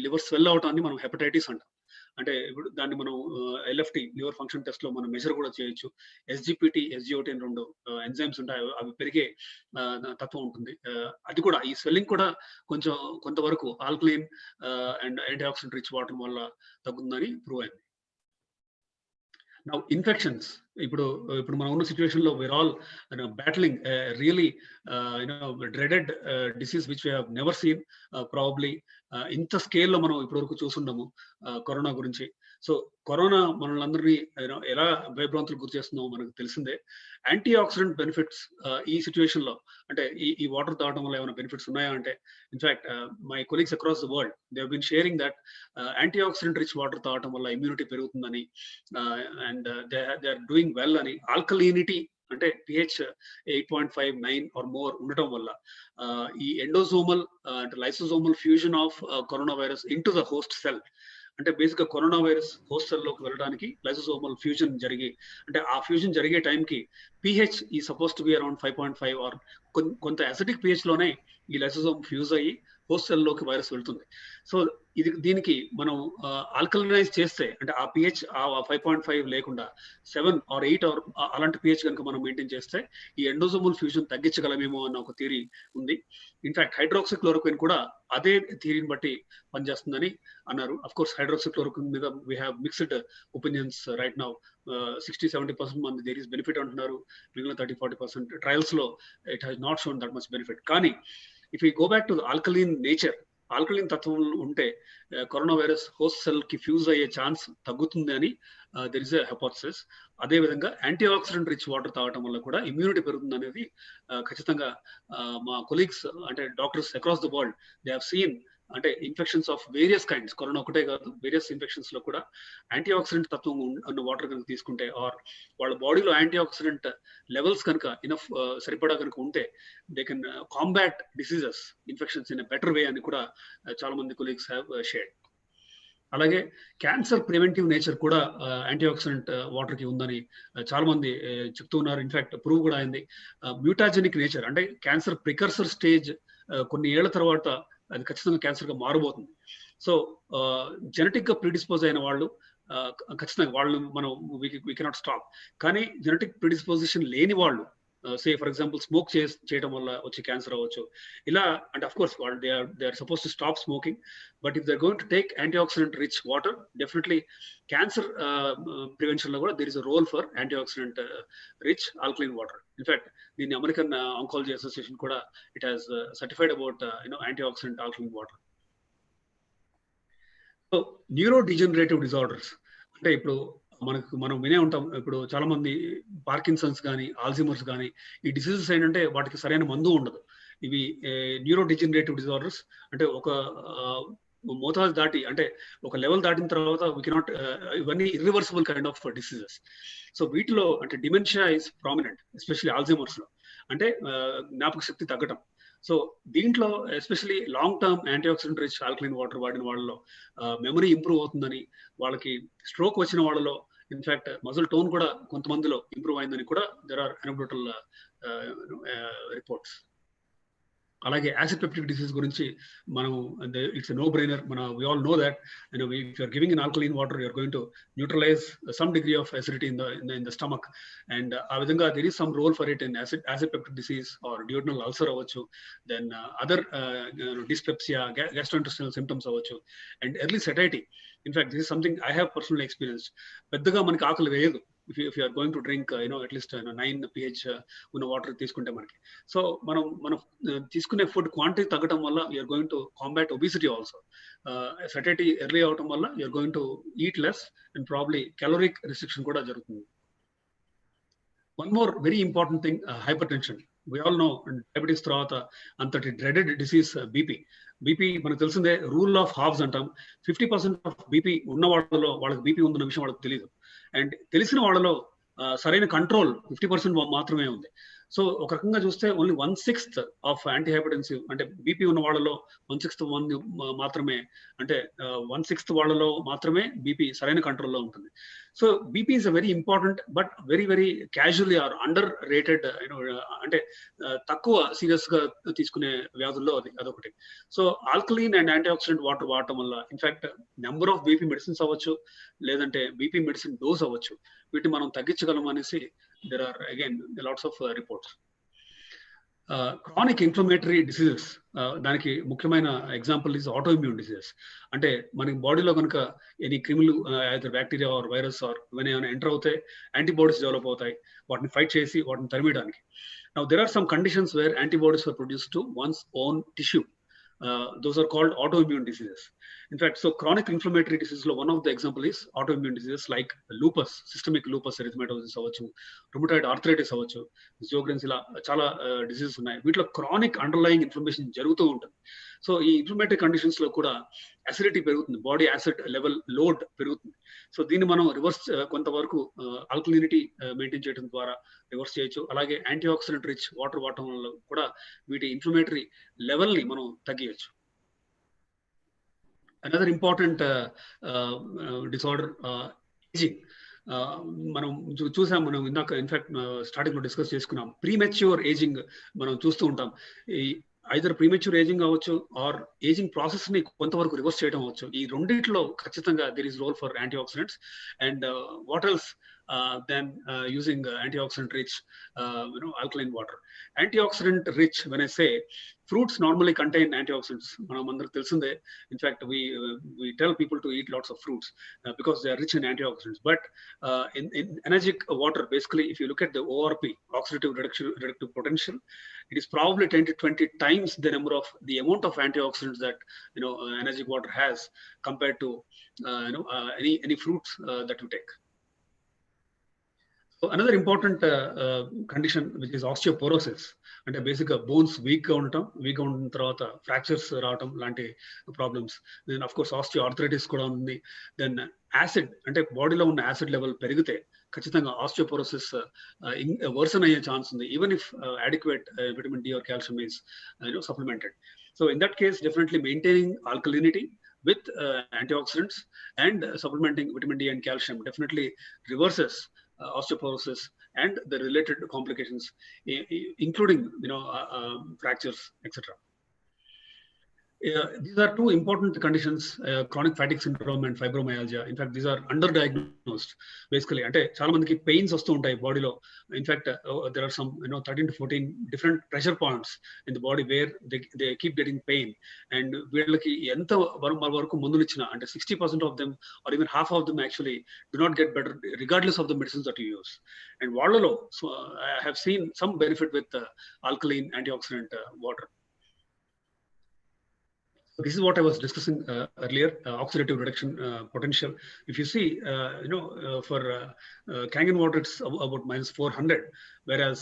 లివర్ స్వెల్ అవటాన్ని మనం హెపటైటిస్ అంటాం. అంటే ఇప్పుడు దాన్ని మనం LFT లివర్ ఫంక్షన్ టెస్ట్ లో మనం మెజర్ కూడా చేయొచ్చు. SGPT, SGOT అని 2 ఎంజైమ్స్ ఉంటాయి, అవి పెరిగే తత్వం ఉంటుంది. అది కూడా ఈ స్వెల్లింగ్ కూడా కొంతవరకు alkaline and antioxidant rich water వల్ల తగ్గుతుందని ప్రూవ్ అయింది. నౌ ఇన్ఫెక్షన్స్, ఇప్పుడు మనం ఉన్న సిచ్యువేషన్ లో we're all battling really dreaded disease which we have never seen probably ఇంత స్కేల్లో మనం ఇప్పటివరకు చూసుండము కరోనా గురించి. సో కరోనా మనల్ని ఎలా భయభ్రాంతులకు గురి చేస్తుందో మనకు తెలిసిందే. యాంటీ ఆక్సిడెంట్ బెనిఫిట్స్ ఈ సిచ్యువేషన్ లో అంటే ఈ వాటర్ తాగడం వల్ల ఏమైనా బెనిఫిట్స్ ఉన్నాయా అంటే in fact my colleagues across the world they have been sharing that antioxidant rich water తాగడం వల్ల ఇమ్యూనిటీ పెరుగుతుందని and they are doing well అని. ఆల్కలీనిటీ అంటే pH 8.5, 9 or more ఉండటం వల్ల ఈ ఎండోజోమల్ అంటే lysosomal fusion of corona virus into the host cell అంటే బేసిక్ గా కరోనా వైరస్ హోస్ట్ సెల్ లోకి వెళ్ళడానికి లైసోజోమల్ ఫ్యూజన్ జరిగి అంటే ఆ ఫ్యూజన్ జరిగే టైంకి pH ఈ suppose to be around 5.5 or కొంత అసిడిక్ pH లోనే ఈ లైసోజోమ్ ఫ్యూజ్ అయ్యి హోస్ట్ సెల్ లోకి వైరస్ వెళ్తుంది. సో దీనికి మనం ఆల్కలైజ్ చేస్తే అంటే ఆ pH 5.5 లేకుండా 7 or 8 or అలాంటి pH కనుక మనం మెయింటైన్ చేస్తే ఈ ఎండోసోమల్ ఫ్యూజన్ తగ్గించగలమేమో అన్న ఒక థియరీ ఉంది. ఇన్ఫాక్ట్ హైడ్రాక్సిక్లోరోక్విన్ కూడా అదే థియరీని బట్టి పనిచేస్తుందని అన్నారు. అఫ్ కోర్స్ హైడ్రాక్సిక్లోరోక్విన్ మీద we have mixed opinions right now. 60-70% మంది దేర్ ఈస్ బెనిఫిట్ అంటున్నారు, మిగిలిన 30-40% ట్రయల్స్ లో it has not shown that much benefit. కానీ if you go back to alkaline nature, alkaline తత్వం ఉంటే కరోనా వైరస్ హోస్ట్ సెల్ కి fuse అయ్యే ఛాన్స్ తగ్గుతుంది అని దెర్ ఇస్ ఎ హైపోథసిస్. అదే విధంగా యాంటీ ఆక్సిడెంట్ రిచ్ వాటర్ తాగడం వల్ల కూడా ఇమ్యూనిటీ పెరుగుతుంది అనేది ఖచ్చితంగా మా కొలీగ్స్ అంటే doctors across the world they have seen. అంటే infections of various kinds, corona ఒకటే కాదు, వేరియస్ ఇన్ఫెక్షన్స్ లో కూడా యాంటీ ఆక్సిడెంట్ తత్వం ఉన్న వాటర్ కనుక తీసుకుంటే ఆర్ వాళ్ళ బాడీలో యాంటీ ఆక్సిడెంట్ లెవెల్స్ కనుక ఇనఫ్ సరిపడా కనుక ఉంటే they can combat diseases, infections in a better way అని కూడా చాలా మంది కొలీగ్స్ హ్యావ్ షేర్డ్. అలాగే క్యాన్సర్ ప్రివెంటివ్ నేచర్ కూడా యాంటీ ఆక్సిడెంట్ వాటర్ కి ఉందని చాలా మంది చెప్తూ ఉన్నారు. ఇన్ఫాక్ట్ ప్రూవ్ కూడా అయింది. మ్యూటాజెనిక్ నేచర్ అంటే క్యాన్సర్ ప్రికర్సర్ స్టేజ్ కొన్ని ఏళ్ల తర్వాత అది ఖచ్చితంగా క్యాన్సర్ గా మారబోతుంది. సో జెనెటిక్ గా ప్రిడిస్పోజ్ అయిన వాళ్ళు ఖచ్చితంగా వాళ్ళు మనం వీ కెనాట్ స్టాప్. కానీ జెనెటిక్ ప్రిడిస్పోజిషన్ లేని వాళ్ళు సే ఫర్ ఎగ్జాంపుల్ స్మోక్ చేయడం వల్ల వచ్చే క్యాన్సర్ అవ్వచ్చు ఇలా. అంటే అఫ్ కోర్స్ వాళ్ళు they are suppose to stop smoking, but if they are going to take antioxidant rich water definitely cancer prevention లో కూడా there is a role for antioxidant rich alkaline water. In fact దీన్ని American oncology association కూడా it has certified about antioxidant alkaline water. So neurodegenerative disorders అంటే ఇప్పుడు మనం వినే ఉంటాం, ఇప్పుడు చాలా మంది పార్కిన్సన్స్ కానీ ఆల్జిమర్స్ కానీ ఈ డిసీజెస్ ఏంటంటే వాటికి సరైన మందు ఉండదు. ఇవి న్యూరో డిజనరేటివ్ డిజార్డర్స్ అంటే ఒక మోతాదు దాటి అంటే ఒక లెవెల్ దాటిన తర్వాత వీ కెనాట్, ఇవన్నీ irreversible kind of diseases. So వీటిలో అంటే dementia is prominent, especially Alzheimer's లో అంటే జ్ఞాపక శక్తి తగ్గటం. సో దీంట్లో especially long term anti oxidant rich alkaline water వాడిన వాళ్ళలో మెమరీ ఇంప్రూవ్ అవుతుందని, వాళ్ళకి స్ట్రోక్ వచ్చిన వాళ్ళలో ఇన్ఫాక్ట్ మజిల్ టోన్ కూడా కొంతమందిలో ఇంప్రూవ్ అయిందని కూడా దెర్ ఆర్ అనెక్డోటల్ రిపోర్ట్స్. అలాగే యాసిడ్ పెప్టిక్ డిసీజ్ గురించి మనం it's no brainer. we all know that if you are giving an alkaline water you are going to neutralize some degree of acidity in the stomach, and ఆ విధంగా there is some role for it in acid peptic disease or duodenal ulcer అవ్వచ్చు, then other dyspepsia, gastrointestinal symptoms అవ్వచ్చు, and early satiety. In fact, this is something I have personally experienced. పెద్దగా మనకి ఆకలి వేయదు if you are going to drink at least 9 pH ఉన్న water తీసుకుంటే మనకి. So మనం తీసుకునే ఫుడ్ క్వాంటిటీ తగ్గడం వల్ల you're going to combat obesity also. Satiety early అవడం వల్ల you're going to eat less and probably caloric restriction కూడా జరుగుతుంది. One more very important thing, hypertension. we all know diabetes తర్వాత అంతటి డ్రెడెడ్ డిసీజ్ బీపీ మనకు తెలిసిందే, rule of హాఫ్స్ అంటాం. 50% of BP ఉన్న వాళ్ళలో వాళ్ళకి బీపీ ఉందన్న విషయం వాళ్ళకి తెలియదు, అండ్ తెలిసిన వాళ్ళలో సరైన కంట్రోల్ 50% మాత్రమే ఉంది. సో ఒక రకంగా చూస్తే ఓన్లీ 1/6 ఆఫ్ యాంటీ హైపర్టెన్సివ్ అంటే బీపీ ఉన్న వాళ్ళలో 1/6 మంది మాత్రమే, అంటే 1/6 వాళ్ళలో మాత్రమే బీపీ సరైన కంట్రోల్లో ఉంటుంది. So BP is a very important but very very casually or underrated అంటే తక్కువ సీరియస్ గా తీసుకునే వ్యాధుల్లో అదొకటి. So alkaline and antioxidant water వాడటం వల్ల in fact number of BP medicines అవ్వచ్చు, లేదంటే బీపీ మెడిసిన్ డోస్ అవ్వచ్చు, వీటిని మనం తగ్గించగలం అనేసి there are again lots of reports. Chronic inflammatory diseases, దానికి ముఖ్యమైన ఎగ్జాంపుల్ ఇస్ ఆటోఇమ్యూన్ డిసీజెస్. అంటే మనకి బాడీలో కనుక ఎనీ క్రిములు బ్యాక్టీరియా ఆర్ వైరస్ ఆర్ ఇవన్నీ ఏమైనా ఎంటర్ అవుతాయి, యాంటీబాడీస్ డెవలప్ అవుతాయి వాటిని ఫైట్ చేసి వాటిని తరిమేయడానికి. Now there are some conditions where antibodies were produced to one's own tissue. Those are called autoimmune diseases. In fact, so chronic inflammatory diseases lo one of the example is autoimmune diseases like lupus, systemic lupus erythematosus avachchu, rheumatoid arthritis avachchu, Sjogren's ila chala diseases unnai. Veetlo chronic underlying inflammation jarugutu untundi. So ee inflammatory conditions lo kuda acidity perugutundi, body acid level load perugutundi. So దీన్ని మనం reverse కొంతవరకు alkalinity maintain చేయడం ద్వారా reverse చేయొచ్చు. అలాగే anti oxidant rich water వాడటం వల్ల కూడా వీటి ఇన్ఫ్లమేటరీ లెవెల్ ని మనం తగ్గించవచ్చు. Another important disorder ageing. మనం చూసాం, మనం ఇందాక ఇన్ఫాక్ట్ స్టార్టింగ్ లో డిస్కస్ చేసుకున్నాం, ప్రీమెచ్యూర్ ఏజింగ్ మనం చూస్తూ ఉంటాం. ఈ either premature aging or aging process ni kontavaraku reverse cheyadam avachchu. Ee renditlo khachithanga there is role for antioxidants. And what else than using antioxidant rich alkaline water. Antioxidant rich, when I say, fruits normally contain antioxidants. Manam andaru telusinde. In fact, we tell people to eat lots of fruits because they are rich in antioxidants. But in energetic water, basically, if you look at the ORP, oxidative reductive potential, it is probably 10 to 20 times the amount of antioxidants that energetic water has compared to any fruits that you take. So another important condition, which is osteoporosis, and basically bones weak ga unna tarvata fractures ravatam lanti problems. Then of course osteoarthritis kuda undi. Then acid, ante body lo unna acid level perigite ఖచ్చితంగా osteoporosis worsen అయ్యే chance ఉంది, even if adequate vitamin D or calcium is supplemented. So in that case, definitely maintaining alkalinity with antioxidants and supplementing vitamin D and calcium definitely reverses osteoporosis and the related complications, including fractures, etc. These are two important conditions, chronic fatigue syndrome and fibromyalgia. In fact, these are underdiagnosed. Basically, ante chaala mandiki pains vastu untayi body lo. In fact, there are some 13 to 14 different pressure points in the body where they keep getting pain. And veellaki enta varaku mandulu ichina ante 60% of them or even half of them actually do not get better regardless of the medicines that you use. And vallalo, so I have seen some benefit with alkaline antioxidant water. This is what I was discussing earlier, oxidative reduction potential. If you see, for Kangen water, it's about -400, whereas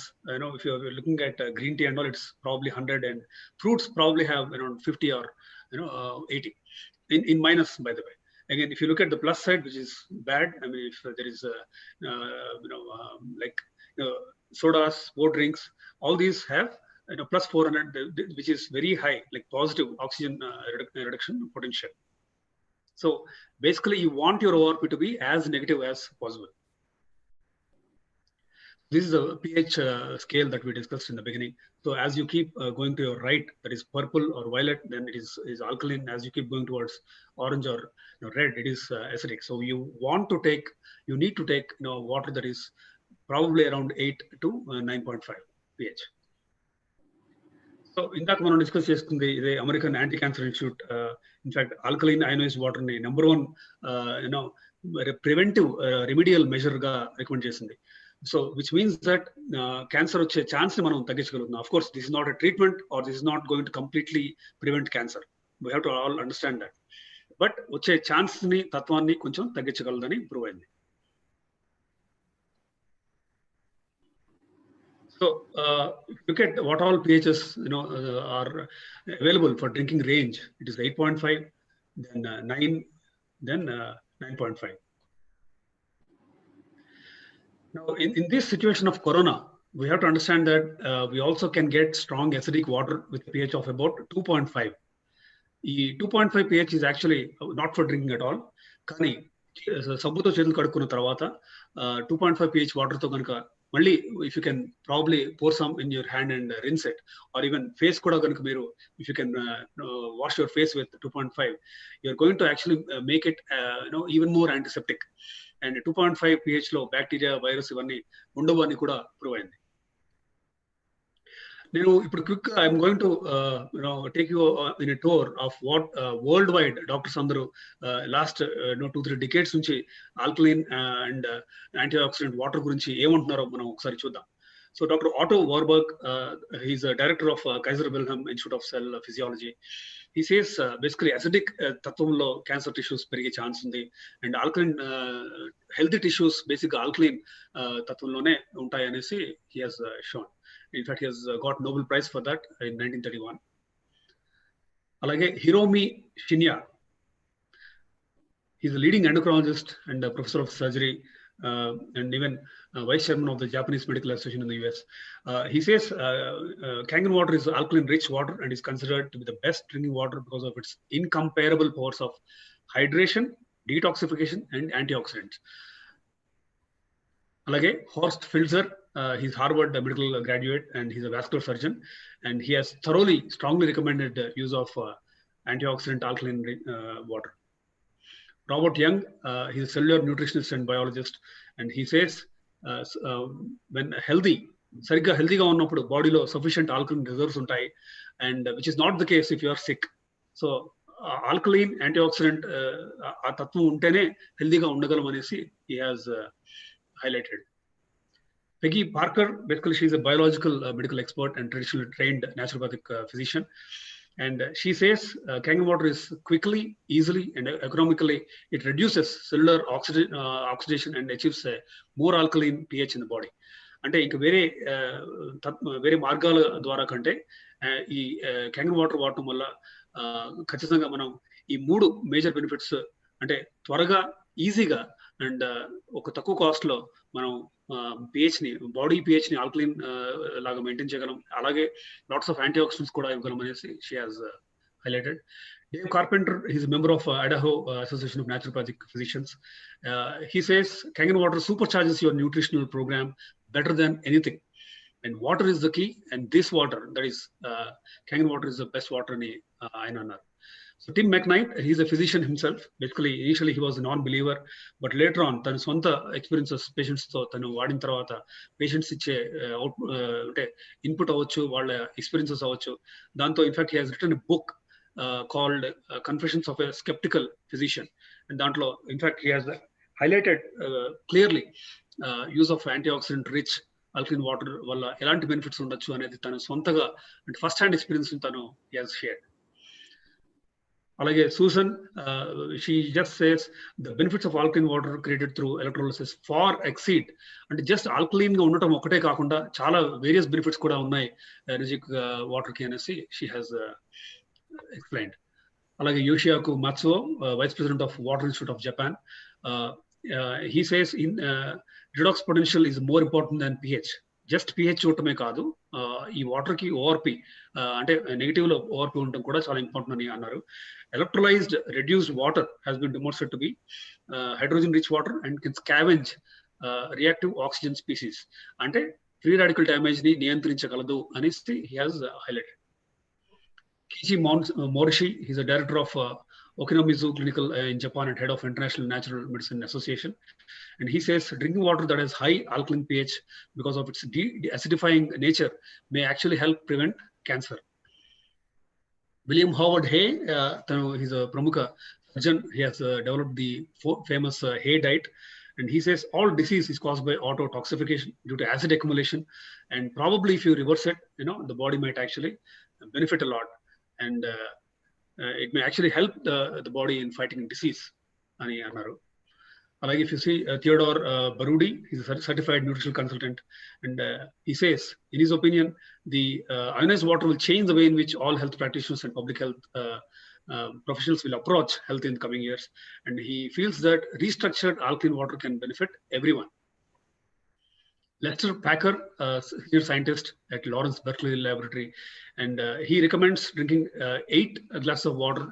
if you're looking at green tea and all, it's probably 100, and fruits probably have around 50 or 80 in minus, by the way. Again, if you look at the plus side, which is bad, I mean, if there is sodas, sport drinks, all these have plus 400, which is very high, like positive oxygen reduction potential. So basically, you want your ORP to be as negative as possible. This is a pH scale that we discussed in the beginning. So as you keep going to your right, that is purple or violet, then it is alkaline. As you keep going towards orange or red, it is acidic. So you need to take water that is probably around 8 to 9.5 pH. So in that మనం discuss చేసుకుంది ఇదే American anti cancer institute. In fact alkaline ionised water ని number 1 preventive remedial measure గా recommend చేసింది. So which means that cancer వచ్చే chance ని మనం తగ్గించగలుగుతున్నాం. Of course this is not a treatment or this is not going to completely prevent cancer. We have to all understand that. But వచ్చే chance ని తత్వాన్ని కొంచెం తగ్గించగలదని ప్రూవ్ అయింది. So look at what all pHs are available for drinking range. It is 8.5, then 9, then 9.5. Now, in this situation of corona, we have to understand that we also can get strong acidic water with pH of about 2.5. The 2.5 pH is actually not for drinking at all. Kani sabbuto chedulu kadukuన్న తర్వాత 2.5 pH water తో గనుక మళ్ళీ if you can probably pour some in your hand and rinse it, or even face kuda ganaka meeru if you can wash your face with 2.5, you're going to actually make it even more antiseptic. And 2.5 pH లో bacteria, virus ivanni undavu ani kuda prove ayindi. నేను ఇప్పుడు quick I'm going to take you in a tour of what worldwide doctors అందరూ last 2-3 decades నుంచి alkaline and antioxidant water గురించి ఏమంటున్నారో మనం ఒకసారి చూద్దాం. So doctor Otto Warburg, he's director of Kaiser Wilhelm institute of cell physiology. He says basically acidic తత్వంలో cancer tissues పెరిగే ఛాన్స్ ఉంది, అండ్ ఆల్కలైన్ హెల్తీ టిష్యూస్ బేసిక్గా ఆల్కలైన్ తత్వంలోనే ఉంటాయి అనేసి he has shown. In fact, he has got Nobel Prize for that in 1931. Alage Hiromi Shinya, he's a leading endocrinologist and a professor of surgery and even vice chairman of the Japanese Medical Association in the US. He says Kangen water is alkaline rich water and is considered to be the best drinking water because of its incomparable powers of hydration, detoxification and antioxidants. Alage Horst Filzer, He's Harvard medical graduate, and he's a vascular surgeon, and he has strongly recommended use of antioxidant alkaline water. Robert Young, he's a cellular nutritionist and biologist, and he says when healthy ga unnappudu body lo sufficient alkaline reserves untai, and which is not the case if you are sick. So alkaline antioxidant aa tattvam untene healthy ga undagalam anesi he has highlighted. Peggy Parker, basically she's a biological medical expert and traditionally trained naturopathic physician. And she says kangaroo water is quickly, easily, and economically, it reduces cellular oxidation and achieves a more alkaline pH in the body. అంటే ఇంక వేరే మార్గాల ద్వారా కంటే ఈ kangaroo water వాడటం వల్ల ఖచ్చితంగా మనం ఈ 3 మేజర్ బెనిఫిట్స్, అంటే త్వరగా, ఈజీగా అండ్ ఒక తక్కువ కాస్ట్ లో మనం బాడీ పిహెచ్ ని ఆల్కలైన్ లాగా మెయింటైన్ చేయగలం. అలాగే లాట్స్ ఆఫ్ యాంటీ ఆక్సిడెంట్స్ కూడా ఇవ్వగలం అనేసి she has highlighted. Dave Carpenter, he's a member of Idaho Association of Naturopathic Physicians. He says kangaroo water supercharges your nutritional program better than anything. And water is the key. And this water, that is kangaroo water, is the best water in Ayanar. So Tim McKnight, he's a physician himself. Basically, initially he was a non-believer, but later on, than swanta experiences patients tho tanu vaadin tarvata patients iche input avachchu, vaalla experiences avachchu. Danto, in fact, he has written a book called Confessions of a Skeptical Physician. And dantlo, in fact, he has highlighted clearly use of antioxidant rich alkaline water valla elanti benefits undachu anedi tanu swantaga and first hand experience tanu he has shared. Alage Susan, she just says the benefits of alkaline water created through electrolysis far exceed, and just alkaline ga undatam okate kaakunda chaala various benefits kuda unnai energetic water ki anesi she has explained. Alage Yoshiaku Matsuo, Vice President of Water Institute of Japan, he says in redox potential is more important than pH. Just pH చూడటమే కాదు, ఈ water కి ORP అంటే negative లో ORP ఉండటం కూడా చాలా important అని అన్నారు. Electrolyzed reduced water has been demonstrated to be hydrogen rich water and can scavenge reactive oxygen species. అంటే ఫ్రీ రాడికల్ డ్యామేజ్ ని నియంత్రించగలదు అనేసి he has highlighted. Kichi Morishi, he's a director of Okinomizu Clinical in Japan and head of International Natural Medicine Association. And he says drinking water that has high alkaline pH because of its acidifying nature may actually help prevent cancer. William Howard Hay, he's a Pramukha surgeon. He has developed the famous Hay diet. And he says all disease is caused by autotoxification due to acid accumulation. And probably if you reverse it, the body might actually benefit a lot. And it may actually help the body in fighting disease. Like if you see Theodore Barudi, he's a certified nutritional consultant, and he says, in his opinion, the ionized water will change the way in which all health practitioners and public health professionals will approach health in the coming years. And he feels that restructured alkaline water can benefit everyone. Lester Packer, senior scientist at Lawrence Berkeley Laboratory, and he recommends drinking 8 glasses of water,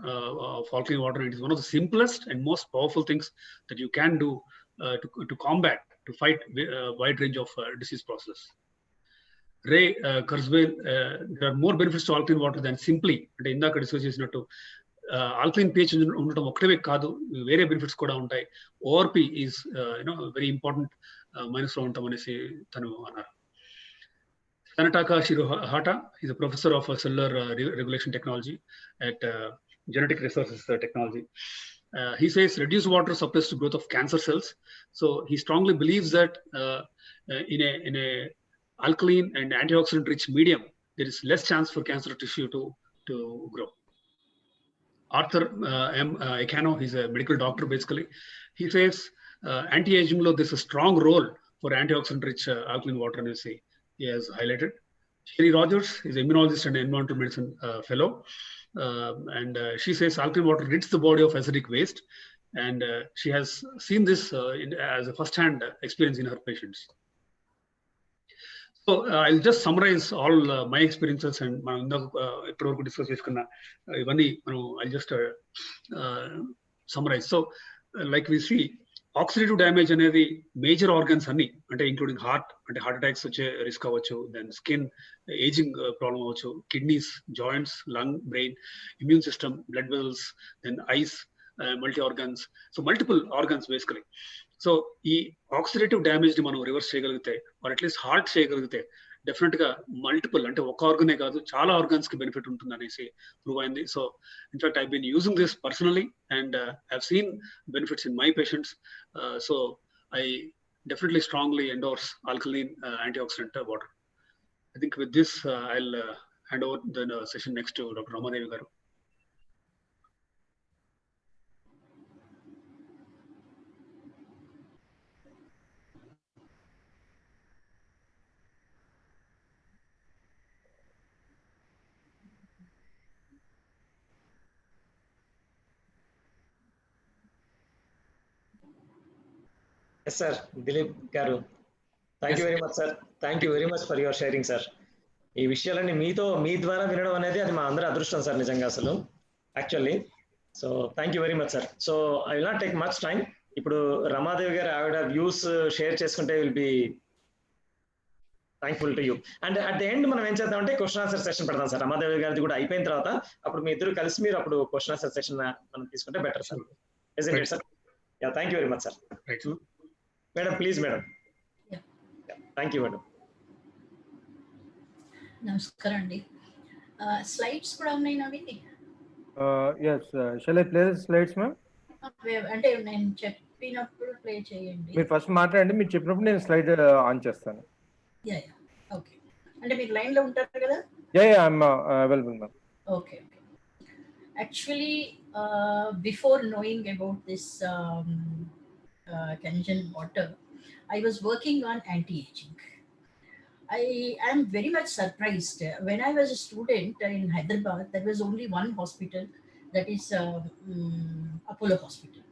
of alkaline water. It is one of the simplest and most powerful things that you can do to combat, to fight a wide range of disease process. Ray Kurzweil, there are more benefits to alkaline water than simply, అంటే ఇందాక discuss చేసినట్టు alkaline pH ఉండటం ఒకటే కాదు, వేరే benefits కూడా ఉంటాయి. ORP is very important minus లో ఉంటాం అనేసి తను అన్నారు. Sanataka Shirohata, he's a professor of cellular regulation technology at Genetic Resources Technology. He says reduced water suppresses the growth of cancer cells. So he strongly believes that in a alkaline and antioxidant rich medium, there is less chance for cancer tissue to grow. Arthur A.A.R.T, he's a medical doctor basically. He says anti-aging law, there's a strong role for antioxidant rich alkaline water, and he has highlighted. Sherry Rogers is an immunologist and environmental medicine fellow, and she says alkaline water rids the body of acidic waste, and she has seen this as a first-hand experience in her patients. So I'll just summarize all my experiences and ఇప్పటివరకు discuss చేసుకున్న ఇవన్నీ I'll just summarize. So like we see, oxidative damage అనేది major organs అన్ని, అంటే including heart, అంటే heart attacks వచ్చే risk అవ్వచ్చు, then skin ageing problem అవ్వచ్చు, kidneys, joints, lung, brain, immune system, blood vessels, then eyes, multi organs, so multiple organs basically. So ఈ oxidative damage ని మనం రివర్స్ చేయగలిగితే, ఆర్ అట్లీస్ట్ హార్ట్ చేయగలిగితే, definite గా multiple, అంటే ఒక ఆర్గనే కాదు చాలా ఆర్గన్స్ కి బెనిఫిట్ ఉంటుంది అనేసి ప్రూవ్ అయింది. So in fact I been using this personally and I've seen benefits in my patients. So I definitely strongly endorse alkaline antioxidant water. I think with this, I'll hand over the session next to Dr. Rama Devi garu. Yes, sir. Dilip Garu. Thank you very much, sir. Thank you very much for your sharing, sir. ఈ విషయాలన్నీ మీ ద్వారా వినడం అనేది అది మా అందరి అదృష్టం sir, నిజంగా అసలు actually. So thank you very much sir. So I will not take much time. ఇప్పుడు రమాదేవి గారు ఆవిడ వ్యూస్ షేర్ చేసుకుంటే will be thankful to you. And at the end మనం ఏం చేద్దామంటే క్వశ్చన్ ఆన్సర్ సెషన్ పెడతాం సార్. రమాదేవి గారిది కూడా అయిపోయిన తర్వాత అప్పుడు మీ ఇద్దరు కలిసి మీరు అప్పుడు క్వశ్చన్ ఆన్సర్ సెషన్ మనం తీసుకుంటే better sir. Isn't it sir? Yeah, thank you very much sir. Madam please madam. Thank you madam. నమస్కారం అండి. స్లైడ్స్ కూడా ఉన్నాయి నవ్వి? yes, shall I play the slides, ma'am? అంటే నేను చెప్పినప్పుడు ప్లే చేయండి. మీరు ఫస్ట్ మాట్లాడండి, మీరు చెప్పినప్పుడు నేను స్లైడ్ ఆన్ చేస్తాను. Yeah yeah, okay. అంటే మీరు లైన్ లో ఉంటారు కదా? Yeah yeah, I'm available, ma'am. Okay okay. Actually before knowing about this Canadian water, I was working on anti-aging. I am very much surprised. When I was a student in Hyderabad, there was only one hospital, that is Apollo Hospital.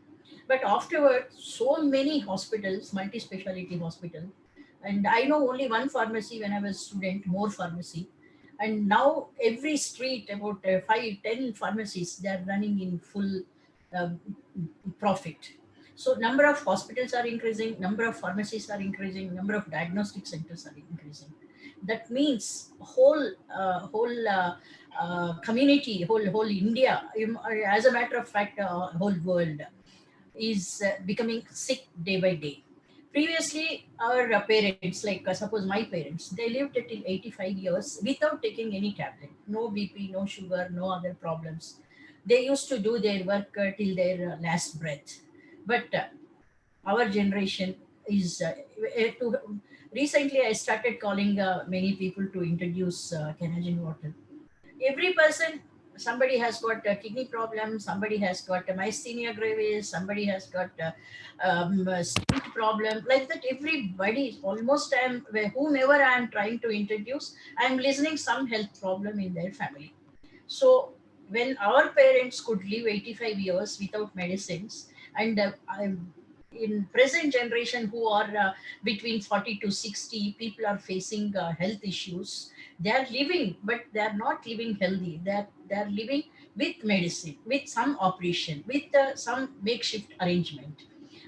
But afterwards, so many hospitals, multi-speciality hospital, and I know only one pharmacy when I was a student, more pharmacy. And now every street, about 5-10 pharmacies, they are running in full profit. So number of hospitals are increasing, number of pharmacies are increasing, number of diagnostic centers are increasing. That means whole community, whole India, as a matter of fact, whole world is becoming sick day by day. Previously, our parents, like suppose my parents, they lived till 85 years without taking any tablet, no BP, no sugar, no other problems. They used to do their work till their last breath. But our generation is recently I started calling many people to introduce Canadian water. Every person, somebody has got a kidney problem, somebody has got a myasthenia gravis, somebody has got a stomach problem, like that. Everybody, almost whomever I am trying to introduce, I am listening some health problem in their family. So when our parents could live 85 years without medicines, and in present generation who are between 40 to 60, people are facing health issues. They are living, but they are not living healthy. They are living with medicine, with some operation, with some makeshift arrangement.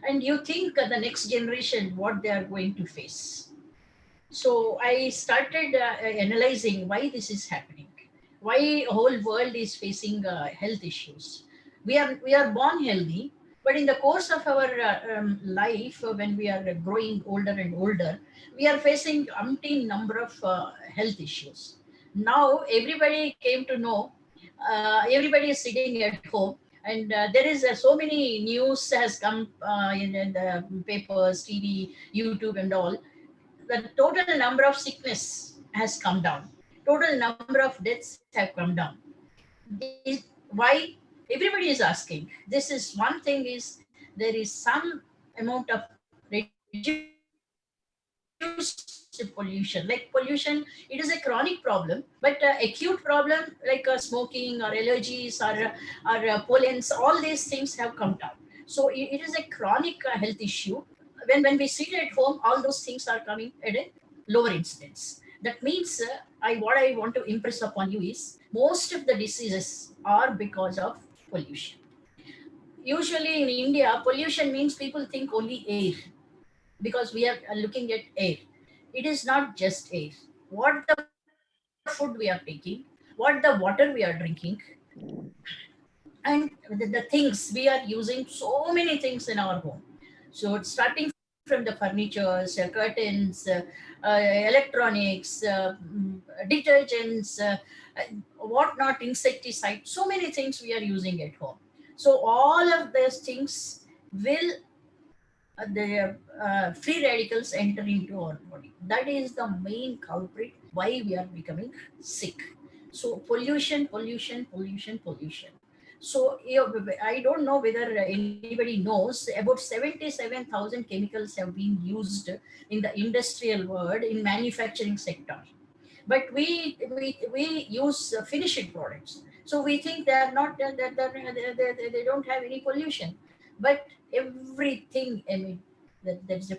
And you think the next generation what they are going to face. So I started analyzing why this is happening, why whole world is facing health issues. We are born healthy, but in the course of our life, when we are growing older and older, we are facing umpteen number of health issues. Now everybody came to know, everybody is sitting at home, and there is so many news has come in the papers, TV, YouTube and all. The total number of sickness has come down. Total number of deaths have come down. Why? Everybody is asking. This is one thing, is there is some amount of reduced pollution. Like pollution, it is a chronic problem, but acute problem like smoking or allergies or pollens, all these things have come down. So it is a chronic health issue. When we sit at home, all those things are coming at a lower incidence. That means what I want to impress upon you is most of the diseases are because of pollution. Usually in India, pollution means people think only air, because we are looking at air. It is not just air. What the food we are taking, what the water we are drinking, and the things we are using, so many things in our home. So it's starting from the furnitures, curtains, electronics, detergents, what not, insecticide, so many things we are using at home. So all of these things will the free radicals enter into our body. That is the main culprit why we are becoming sick. So pollution, pollution, pollution, pollution. So I don't know whether anybody knows, about 77,000 chemicals have been used in the industrial world in manufacturing sector. But we use finished products, so we think they are not they don't have any pollution, but everything emit that's a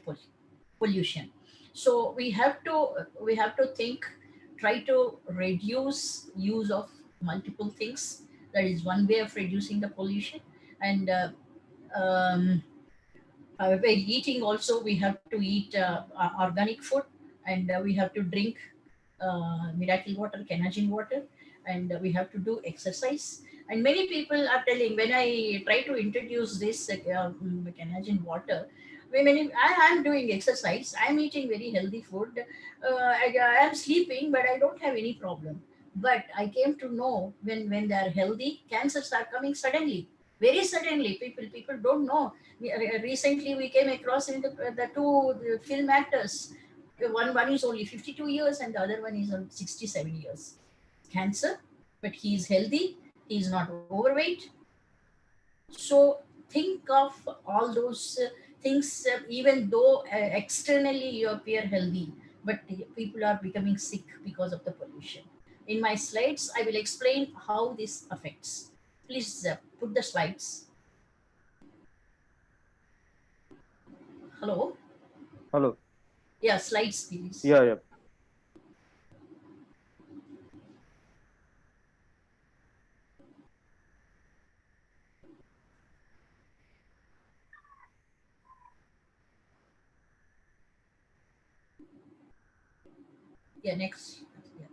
pollution. So we have to think, try to reduce use of multiple things. That is one way of reducing the pollution. And um, by eating also, we have to eat organic food, and we have to drink miracle water, Canadian water, and we have to do exercise. And many people are telling, when I try to introduce this Canadian water, I'm doing exercise, I'm eating very healthy food, I am sleeping, but I don't have any problem. But I came to know, when they are healthy, cancers are coming suddenly, very suddenly. People don't know. Recently, we came across in the two film actors. One is only 52 years and the other one is on 67 years. Cancer, but he is healthy, he is not overweight. So think of all those things, even though externally you appear healthy, but people are becoming sick because of the pollution. In my slides, I will explain how this affects. Please put the slides. Hello? Hello. Yeah, slides, please. Yeah. Yeah, next. Yeah.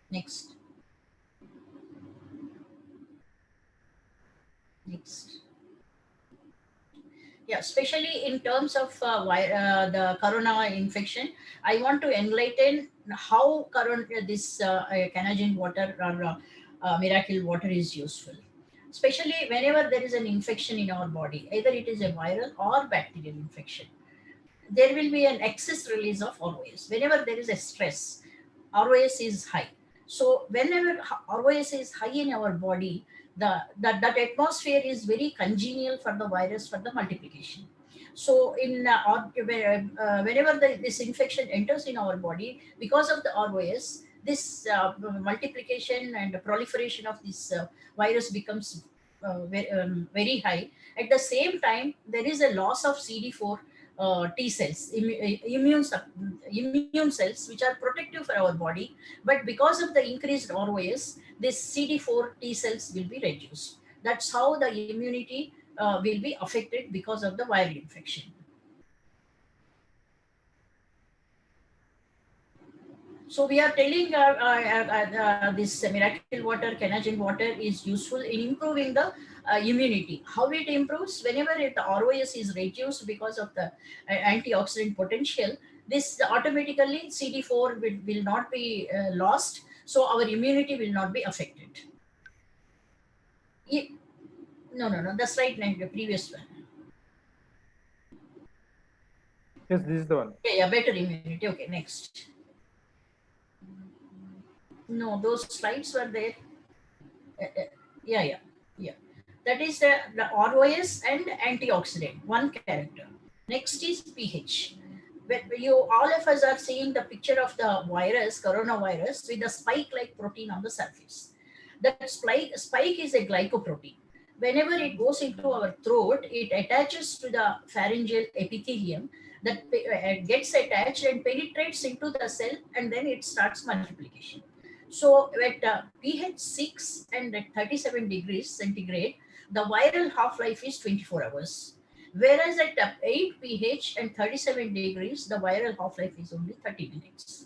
Next. Next. Yeah, especially in terms of the corona infection, I want to enlighten how this Canadian water or miracle water is useful. Especially whenever there is an infection in our body, either it is a viral or bacterial infection, there will be an excess release of ROS. Whenever there is a stress, ROS is high. So whenever ROS is high in our body, that atmosphere is very congenial for the virus for the multiplication. So whenever this infection enters in our body, because of the ROS, this multiplication and proliferation of this virus becomes very high. At the same time, there is a loss of CD4 T cells, immune cells, which are protective for our body. But because of the increased ROS, this CD4 T cells will be reduced. That's how the immunity will be affected because of the viral infection. So we are telling this miracle water, Canadian water, is useful in improving the immunity. How it improves? Whenever the ROS is reduced because of the antioxidant potential, this automatically CD4 will not be lost, so our immunity will not be affected. No, the slide 9, the previous one. Yes, this is the one. Yeah, better immunity. Okay, next. No, those slides were there. Yeah. That is the ROS and antioxidant, one character. Next is pH. All of us are seeing the picture of the virus, coronavirus, with a spike-like protein on the surface. That spike is a glycoprotein. Whenever it goes into our throat, it attaches to the pharyngeal epithelium, that gets attached and penetrates into the cell, and then it starts multiplication. So at pH 6 and at 37 degrees centigrade, the viral half-life is 24 hours. Whereas at 8 pH and 37 degrees, the viral half-life is only 30 minutes.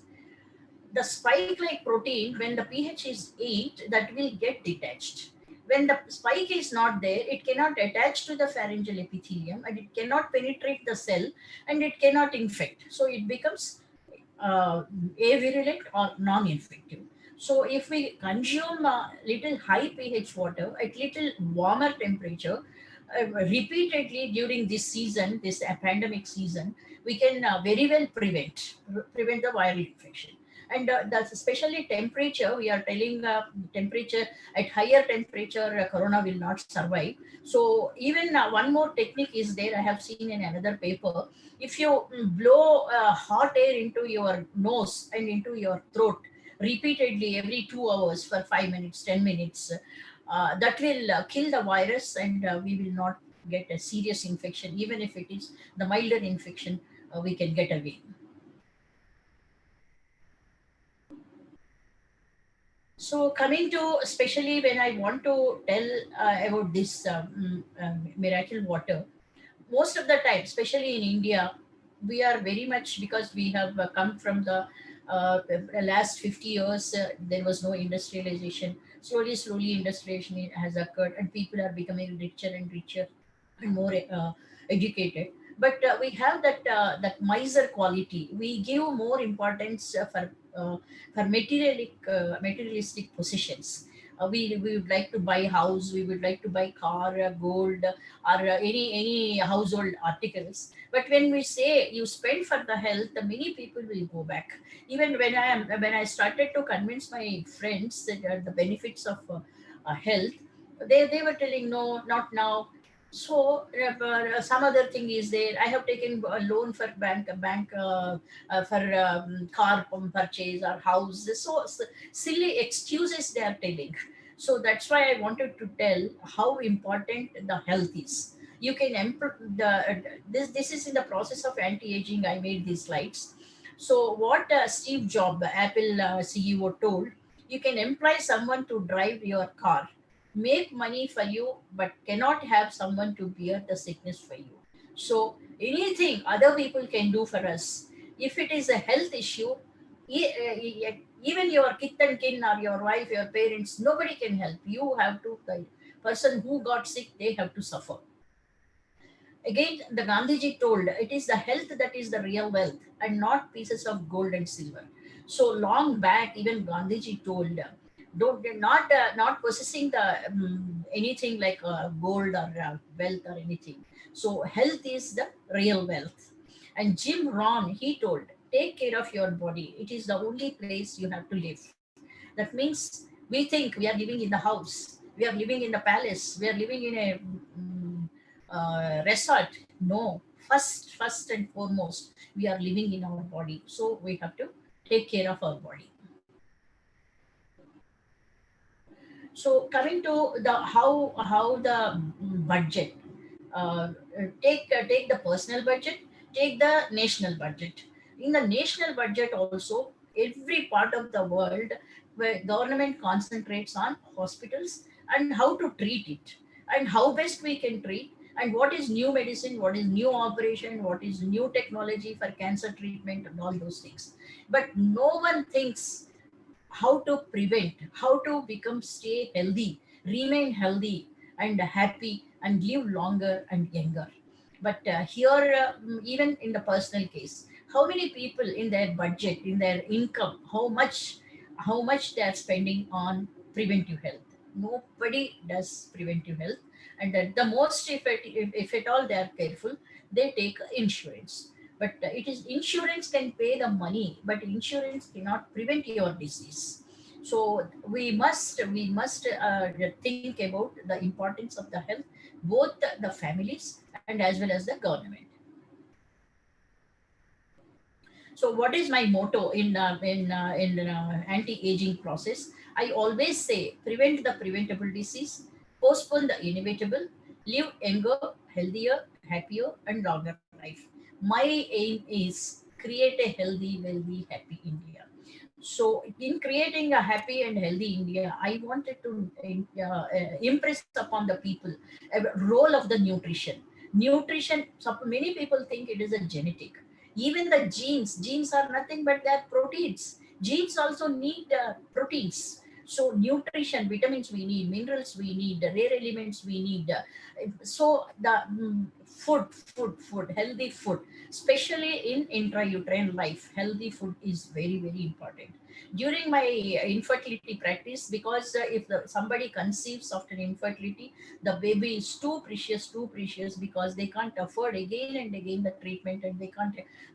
The spike-like protein, when the pH is 8, that will get detached. When the spike is not there, it cannot attach to the pharyngeal epithelium and it cannot penetrate the cell and it cannot infect. So it becomes avirulent or non-infective. So if we consume little high pH water at little warmer temperature repeatedly during this season, this pandemic season, we can very well prevent the viral infection. And that's especially temperature. We are telling temperature at higher temperature, corona will not survive. So even one more technique is there. I have seen in another paper. If you blow hot air into your nose and into your throat repeatedly every 2 hours for 5 minutes, 10 minutes, that will kill the virus and we will not get a serious infection. Even if it is the milder infection, we can get away. So coming to, especially when I want to tell about this miracle water, most of the time, especially in India, we are very much, because we have come from the last 50 years, there was no industrialization. Slowly industrialization has occurred and people are becoming richer and richer and more educated. But we have that miser quality. We give more importance for materialistic possessions. We would like to buy house, we would like to buy car, gold, or any household articles. But when we say you spend for the health, many people will go back. Even when I started to convince my friends that the benefits of health, they were telling no, not now. So some other thing is there. I have taken a loan for bank for car purchase or house. So silly excuses they are telling. So that's why I wanted to tell how important the health is. You can this is in the process of anti-aging. I made these slides. So what Steve Jobs, Apple CEO, told, you can employ someone to drive your car, make money for you, but cannot have someone to bear the sickness for you. So anything other people can do for us, if it is a health issue, even your kith and kin or your wife, your parents, nobody can help. You have to, the person who got sick, they have to suffer. Again, the Gandhiji told, it is the health that is the real wealth and not pieces of gold and silver. So long back, even Gandhiji told, don't not possessing the anything like gold or wealth or anything. So health is the real wealth. And Jim Rohn, he told, take care of your body. It is the only place you have to live. That means we think we are living in the house, we are living in the palace, we are living in a resort. No, first and foremost, we are living in our body. So we have to take care of our body. So coming to the how the budget, take the personal budget, take the national budget. In the national budget also, every part of the world where government concentrates on hospitals and how to treat it and how best we can treat and what is new medicine, what is new operation, what is new technology for cancer treatment and all those things. But no one thinks how to prevent, how to become stay healthy, remain healthy and happy and live longer and younger. But here, even in the personal case, how many people in their budget, in their income, how much they are spending on preventive health? Nobody does preventive health, and the most, if at all they are careful, they take insurance. But it is insurance can pay the money, but insurance cannot prevent your disease. So we must think about the importance of the health, both the families and as well as the government. So what is my motto in anti-aging process? I always say prevent the preventable disease, postpone the inevitable, live younger, healthier, happier, and longer life. My aim is create a healthy, wealthy, happy India. So in creating a happy and healthy India, I wanted to impress upon the people a role of the nutrition. Nutrition, many people think it is a genetic. Even the genes are nothing but they are proteins. Genes also need proteins. So nutrition, vitamins we need, minerals we need, rare elements we need. So the food, healthy food, especially in intrauterine life, healthy food is very, very important. During my infertility practice, because if somebody conceives after infertility, the baby is too precious, because they can't afford again and again the treatment, and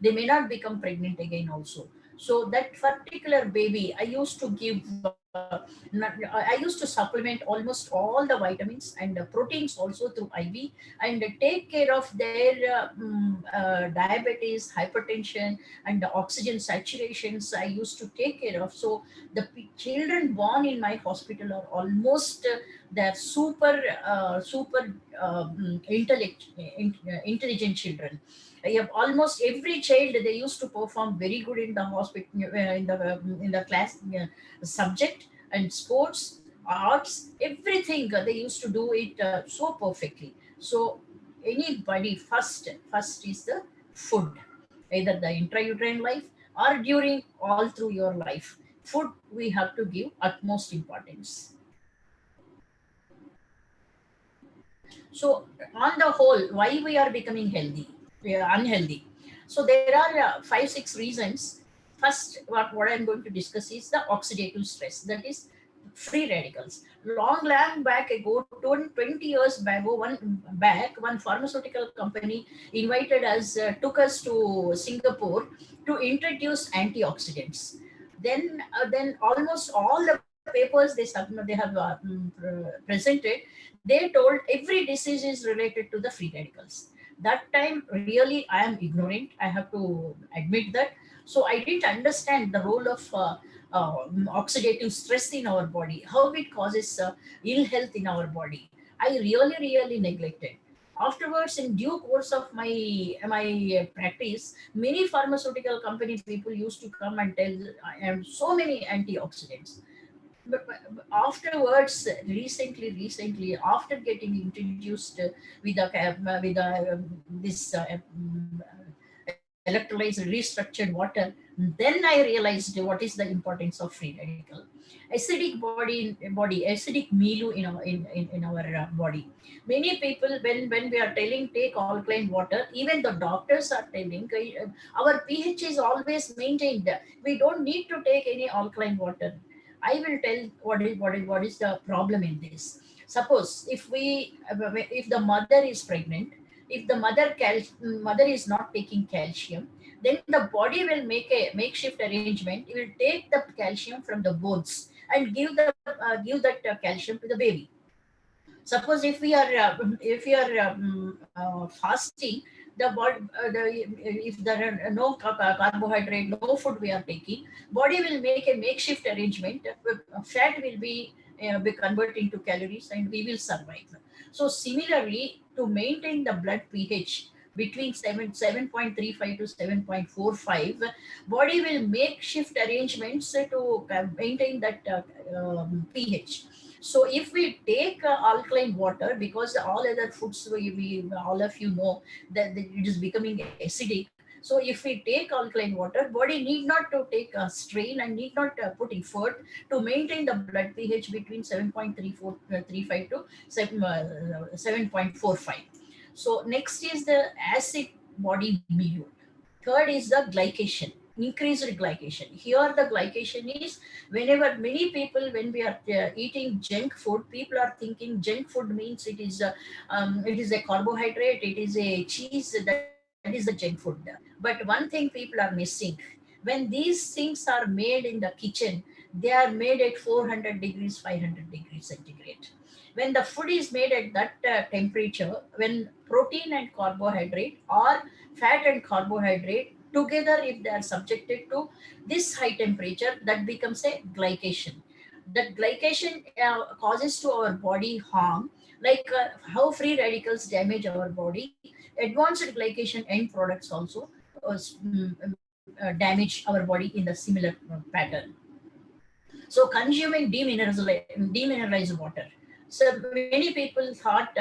they may not become pregnant again also. So that particular baby, I used to supplement almost all the vitamins and proteins also through IV, and take care of their diabetes, hypertension, and the oxygen saturations I used to take care of. So the children born in my hospital are almost they're super intelligent children. I have almost every child, they used to perform very good in the hospital, in the class subject, and sports, arts, everything. They used to do it so perfectly. So anybody, first is the food, either the intrauterine life or during all through your life. Food we have to give utmost importance. So on the whole, why we are becoming unhealthy? So there are 5-6 reasons. First, what I'm going to discuss is the oxidative stress, that is free radicals. Long back ago, 20 years back, one pharmaceutical company invited us, took us to Singapore to introduce antioxidants. Then almost all the papers they have presented, they told every disease is related to the free radicals. That time, really, I am ignorant. I have to admit that. So I didn't understand the role of oxidative stress in our body, how it causes ill health in our body. I really neglected. Afterwards, in due course of my practice, many pharmaceutical company people used to come and tell I have so many antioxidants. But afterwards, recently, after getting introduced this electrolyzed restructured water, then I realized what is the importance of free radical. Acidic acidic milieu in our body. Many people, when we are telling take alkaline water, even the doctors are telling our pH is always maintained. We don't need to take any alkaline water. I will tell what is the problem in this. Suppose if the mother is pregnant, if the mother is not taking calcium, then the body will make a makeshift arrangement. It will take the calcium from the bones and give that calcium to the baby. Suppose if we are fasting, if there are no carbohydrate, no food we are taking, body will make a makeshift arrangement. Fat will be converted into calories, and we will survive. So similarly, to maintain the blood pH between 7.35 to 7.45, body will make shift arrangements to maintain that pH. So if we take alkaline water, because all other foods we all of you know that it is becoming acidic. So if we take alkaline water, body need not to take a strain and need not put effort to maintain the blood pH between 7.35 to 7.45. So next is the acid body milieu. Third is the glycation, increased glycation. Here the glycation is, whenever many people, when we are eating junk food, people are thinking junk food means it is a carbohydrate, it is a cheese, that is the junk food. But one thing people are missing, when these things are made in the kitchen, they are made at 400 degrees, 500 degrees centigrade. When the food is made at that temperature, when protein and carbohydrate or fat and carbohydrate together, if they are subjected to this high temperature, that becomes a glycation. That glycation causes to our body harm, like how free radicals damage our body. Advanced glycation end products also damage our body in the similar pattern. So consuming demineralized water. So many people thought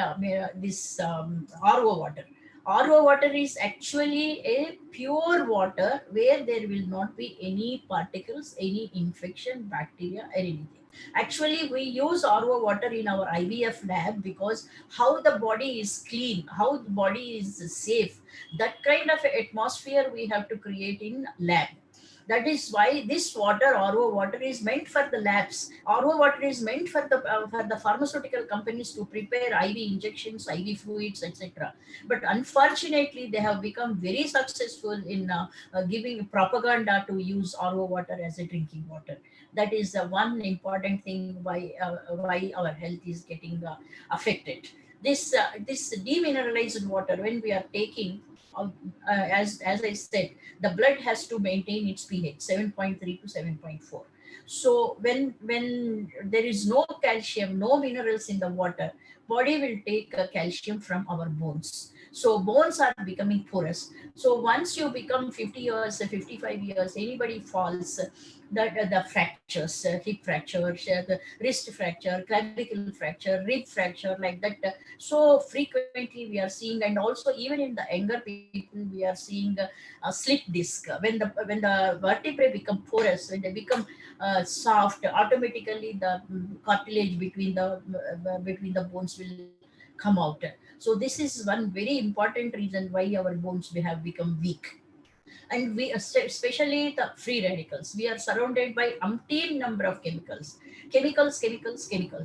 this RO water. RO water is actually a pure water where there will not be any particles, any infection, bacteria, or anything. Actually, we use RO water in our I.V.F lab because how the body is clean, how the body is safe, that kind of atmosphere we have to create in lab. That is why this water, RO water, is meant for the labs. RO water is meant for the pharmaceutical companies to prepare IV injections, IV fluids, etc. But unfortunately, they have become very successful in giving propaganda to use RO water as a drinking water. That is one important thing why our health is getting affected. This demineralized water, when we are taking, as I said, the blood has to maintain its pH 7.3 to 7.4. So when there is no calcium, no minerals in the water, body will take calcium from our bones. So bones are becoming porous. So once you become 50 years, 55 years, anybody falls, the fractures, hip fracture, the wrist fracture, clavicle fracture, rib fracture, like that. So frequently we are seeing, and also even in the younger people, we are seeing a slip disc. When the vertebrae become porous, when they become soft, automatically the cartilage between the bones will come out. So this is one very important reason why our bones have become weak. And we, especially the free radicals, we are surrounded by umpteen number of chemicals.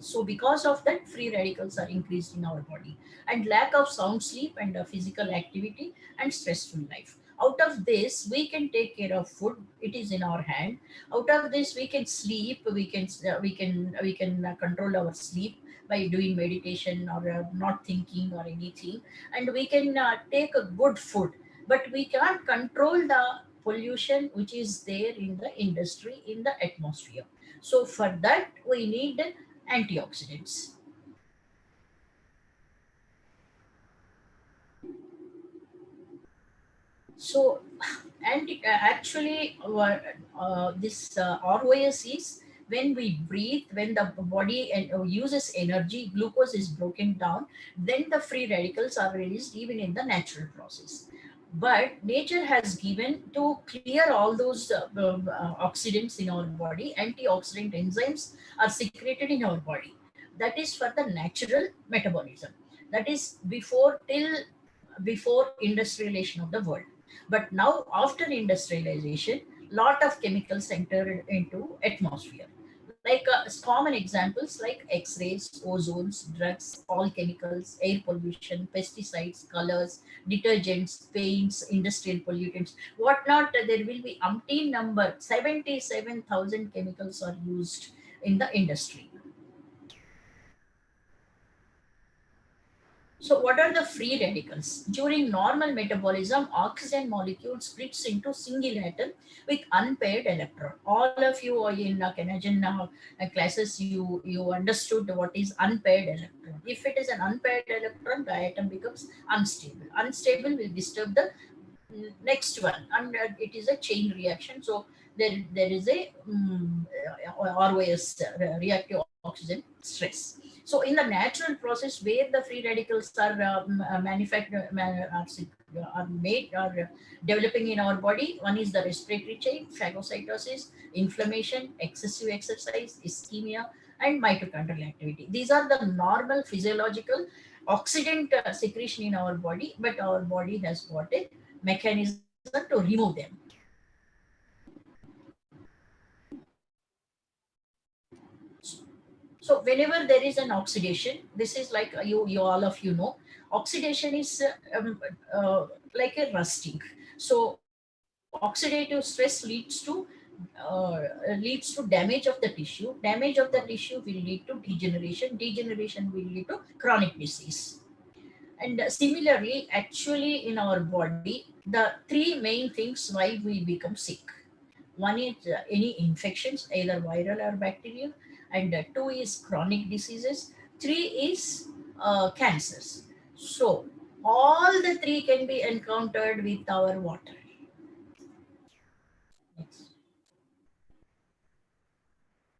So because of that, free radicals are increased in our body, and lack of sound sleep and physical activity and stressful life. Out of this, we can take care of food. It is in our hand. Out of this, we can sleep. We can control our sleep by doing meditation or not thinking or anything, and we can take a good food. But we can't control the pollution which is there in the industry, in the atmosphere. So for that, we need antioxidants. So, and actually, this ROS is when we breathe, when the body uses energy, glucose is broken down, then the free radicals are released even in the natural process. But nature has given to clear all those oxidants in our body. Antioxidant enzymes are secreted in our body. That is for the natural metabolism. That is before industrialization of the world. But now, after industrialization, lot of chemicals entered into atmosphere. Like common examples like X-rays, ozones, drugs, all chemicals, air pollution, pesticides, colors, detergents, paints, industrial pollutants, whatnot. There will be umpteen number, 77,000 chemicals are used in the industry. So what are the free radicals? During normal metabolism, oxygen molecule splits into single atom with unpaired electron. All of you are in Canadian classes, you understood what is unpaired electron. If it is an unpaired electron, the atom becomes unstable. Unstable will disturb the next one, and it is a chain reaction. So there is a ROS, reactive oxygen stress. So in the natural process where the free radicals are manufactured, are made, are developing in our body, one is the respiratory chain, phagocytosis, inflammation, excessive exercise, ischemia, and mitochondrial activity. These are the normal physiological oxidant secretion in our body, but our body has got a mechanism to remove them. So whenever there is an oxidation, this is like you all of you know, oxidation is like a rusting. So oxidative stress leads to damage of the tissue. Damage of the tissue will lead to degeneration. Degeneration will lead to chronic disease. And similarly, actually in our body, the three main things why we become sick. One is any infections, either viral or bacterial, and two is chronic diseases. Three is cancers. So all the three can be encountered with our water. Next.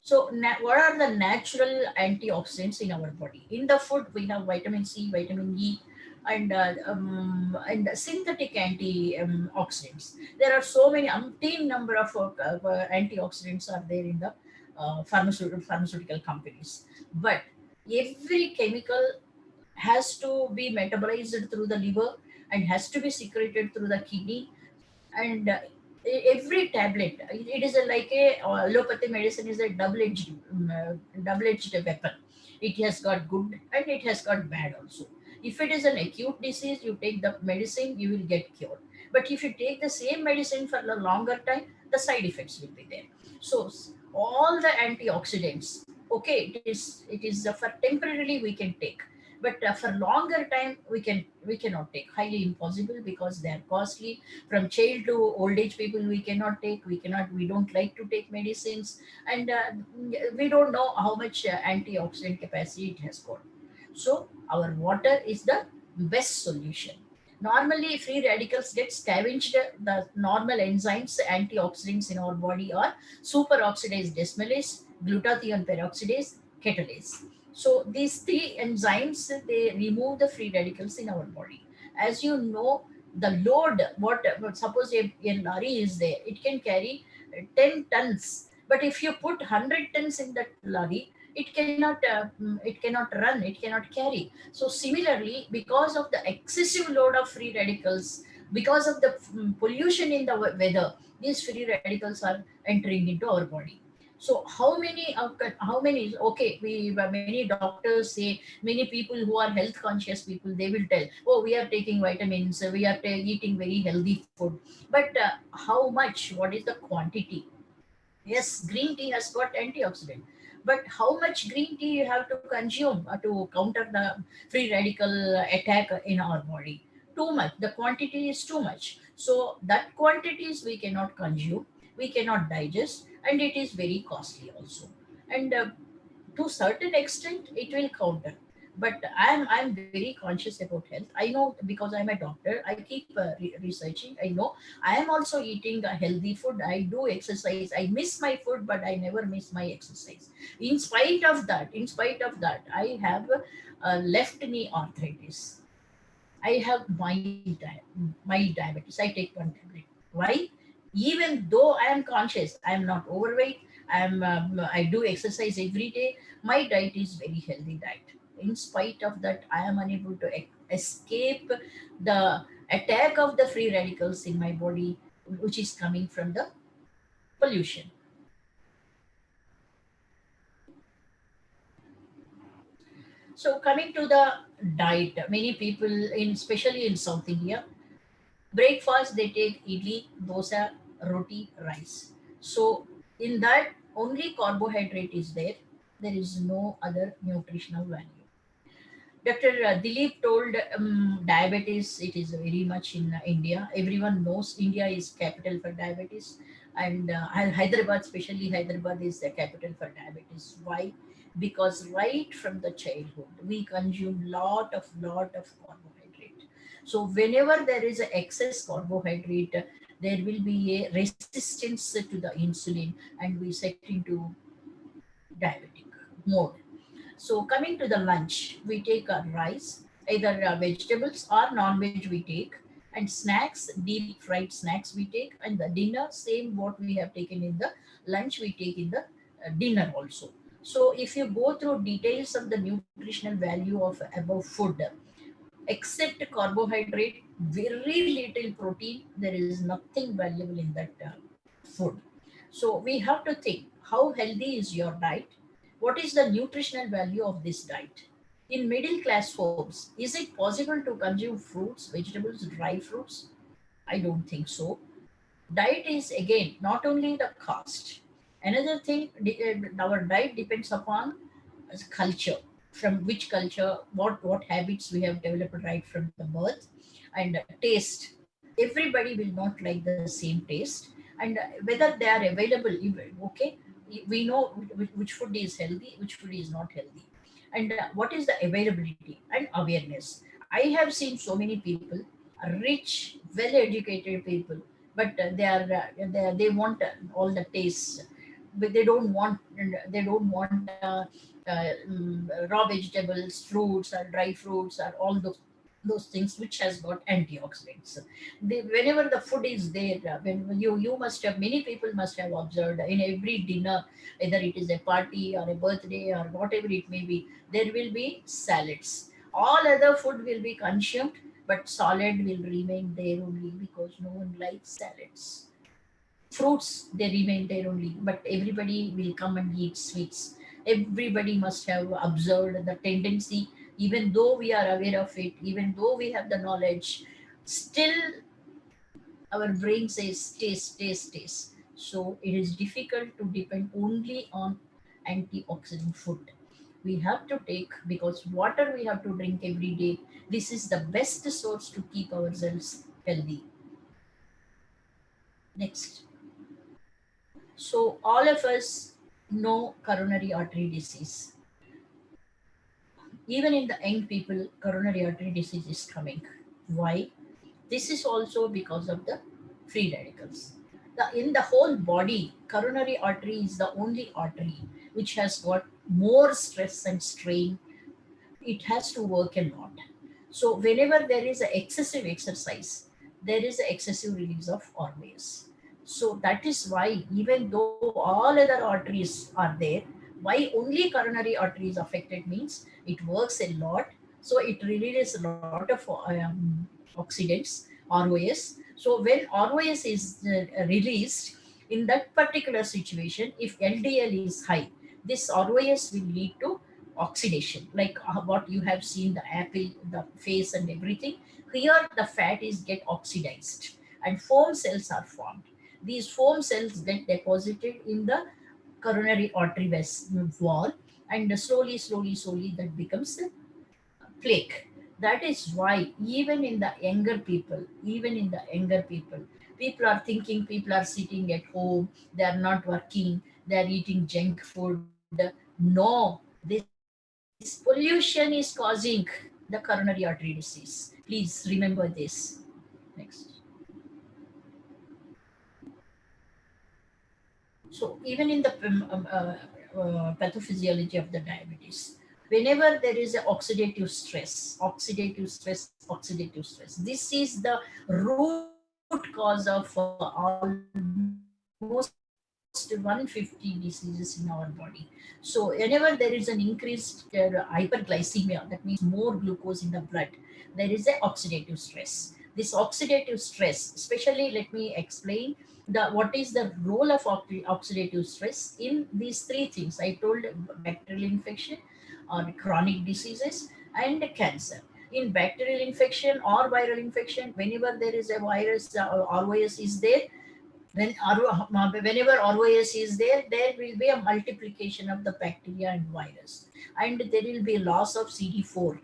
So what are the natural antioxidants in our body? In the food, we have vitamin C, vitamin E, and synthetic antioxidants. There are so many umpteen number of antioxidants are there in the pharmaceutical companies. But every chemical has to be metabolized through the liver and has to be secreted through the kidney, and every tablet, it is like a allopathy medicine is a double-edged weapon. It has got good and it has got bad also. If it is an acute disease, you take the medicine, you will get cured. But if you take the same medicine for a longer time, the side effects will be there. So all the antioxidants, okay, it is for temporarily we can take, but for longer time we cannot take. Highly impossible, because they are costly. From child to old age people we cannot take, we don't like to take medicines, and we don't know how much antioxidant capacity it has got. So our water is the best solution. Normally free radicals get scavenged. The normal enzymes, antioxidants in our body are superoxidase desmolase, glutathione peroxidase, catalase. So these three enzymes, they remove the free radicals in our body. As you know, the load, suppose a lorry is there, it can carry 10 tons, but if you put 100 tons in that lorry, it cannot run, it cannot carry. So similarly, because of the excessive load of free radicals, because of the pollution in the weather, these free radicals are entering into our body. So how many okay, we many doctors say, many people who are health conscious people, they will tell, oh, we are taking vitamins, we are eating very healthy food. But how much, what is the quantity? Yes, green tea has got antioxidant, but how much green tea you have to consume to counter the free radical attack in our body? Too much, the quantity is too much. So that quantities we cannot consume, we cannot digest, and it is very costly also. And to certain extent it will counter, but I'm very conscious about health. I know, because I'm a doctor, I keep researching. I know I am also eating a healthy food, I do exercise, I miss my food, but I never miss my exercise. In spite of that I have left knee arthritis. I have mild diabetes. I take one tablet. Why? Even though I am conscious, I am not overweight. I do exercise every day. My diet is very healthy diet. In spite of that, I am unable to escape the attack of the free radicals in my body, which is coming from the pollution. So coming to the diet, many people, especially in South India, breakfast they take idli, dosa, roti, rice. So in that only carbohydrate is there. There is no other nutritional value. Dr. Dilip told diabetes, it is very much in India. Everyone knows India is capital for diabetes, and Hyderabad, especially Hyderabad, is the capital for diabetes. Why? Because right from the childhood we consume lot of carbohydrate. So whenever there is a excess carbohydrate, there will be a resistance to the insulin, and we set into diabetic mode. So coming to the lunch, we take rice, either vegetables or non-veg we take, and snacks, deep fried snacks we take, and the dinner, same what we have taken in the lunch, we take in the dinner also. So if you go through details of the nutritional value of above food, except carbohydrate, very little protein, there is nothing valuable in that food. So we have to think, how healthy is your diet? What is the nutritional value of this diet? In middle class homes, is it possible to consume fruits, vegetables, dry fruits? I don't think so. Diet is again not only the cost. Another thing, our diet depends upon culture. From which culture, what habits we have developed right from the birth, and taste. Everybody will not like the same taste, and whether they are available. Okay, we know which food is healthy, which food is not healthy, and what is the availability and awareness. I have seen so many people, rich, well educated people, but they want all the taste. but they don't want raw vegetables, fruits, or dry fruits, or all those things which has got antioxidants. Whenever the food is there, when you must have, many people must have observed in every dinner, either it is a party or a birthday or whatever it may be, there will be salads. All other food will be consumed, but salad will remain there only because no one likes salads. Fruits, they remain there only, but everybody will come and eat sweets. Everybody must have observed the tendency, even though we are aware of it, even though we have the knowledge, still our brain says taste, taste, taste. So it is difficult to depend only on antioxidant food. We have to take, because water we have to drink every day. This is the best source to keep ourselves healthy. Next. So all of us know coronary artery disease. Even in the young people, coronary artery disease is coming. Why? This is also because of the free radicals. In the whole body, coronary artery is the only artery which has got more stress and strain. It has to work a lot. So whenever there is an excessive exercise, there is an excessive release of RBS. So that is why, even though all other arteries are there, why only coronary artery is affected means it works a lot. So it releases a lot of oxidants, ROS. So when ROS is released, in that particular situation, if LDL is high, this ROS will lead to oxidation, like what you have seen, the apple, the face and everything. Here the fat is get oxidized and foam cells are formed. These foam cells get deposited in the coronary artery wall, and slowly that becomes the plaque. That is why even in the younger people, people are thinking, people are sitting at home, they are not working, they are eating junk food. No, this pollution is causing the coronary artery disease. Please remember this. Next. So even in the pathophysiology of the diabetes, whenever there is an oxidative stress, this is the root cause of almost 150 diseases in our body. So whenever there is an increased hyperglycemia, that means more glucose in the blood, there is a oxidative stress. This oxidative stress, especially, let me explain what is the role of oxidative stress in these three things I told: bacterial infection, or chronic diseases, and cancer. In bacterial infection or viral infection, whenever there is a virus, ROS is there. Whenever ROS is there, there will be a multiplication of the bacteria and virus, and there will be loss of CD4,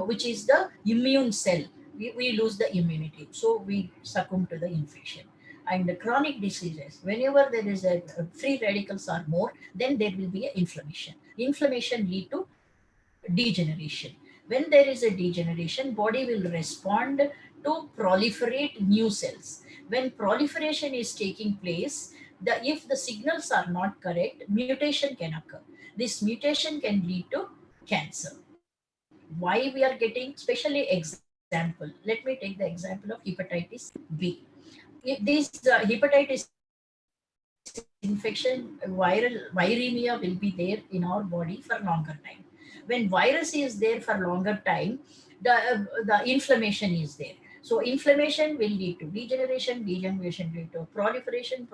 which is the immune cell. We lose the immunity, so we succumb to the infection. And the chronic diseases, whenever there is a free radicals are more, then there will be an inflammation. Inflammation lead to degeneration. When there is a degeneration, body will respond to proliferate new cells. When proliferation is taking place, if the signals are not correct, mutation can occur. This mutation can lead to cancer. Why we are getting, especially example, let me take the example of hepatitis B. If this hepatitis infection, viremia will be there in our body for longer time. When virus is there for longer time, the inflammation is there. So inflammation will lead to degeneration lead to proliferation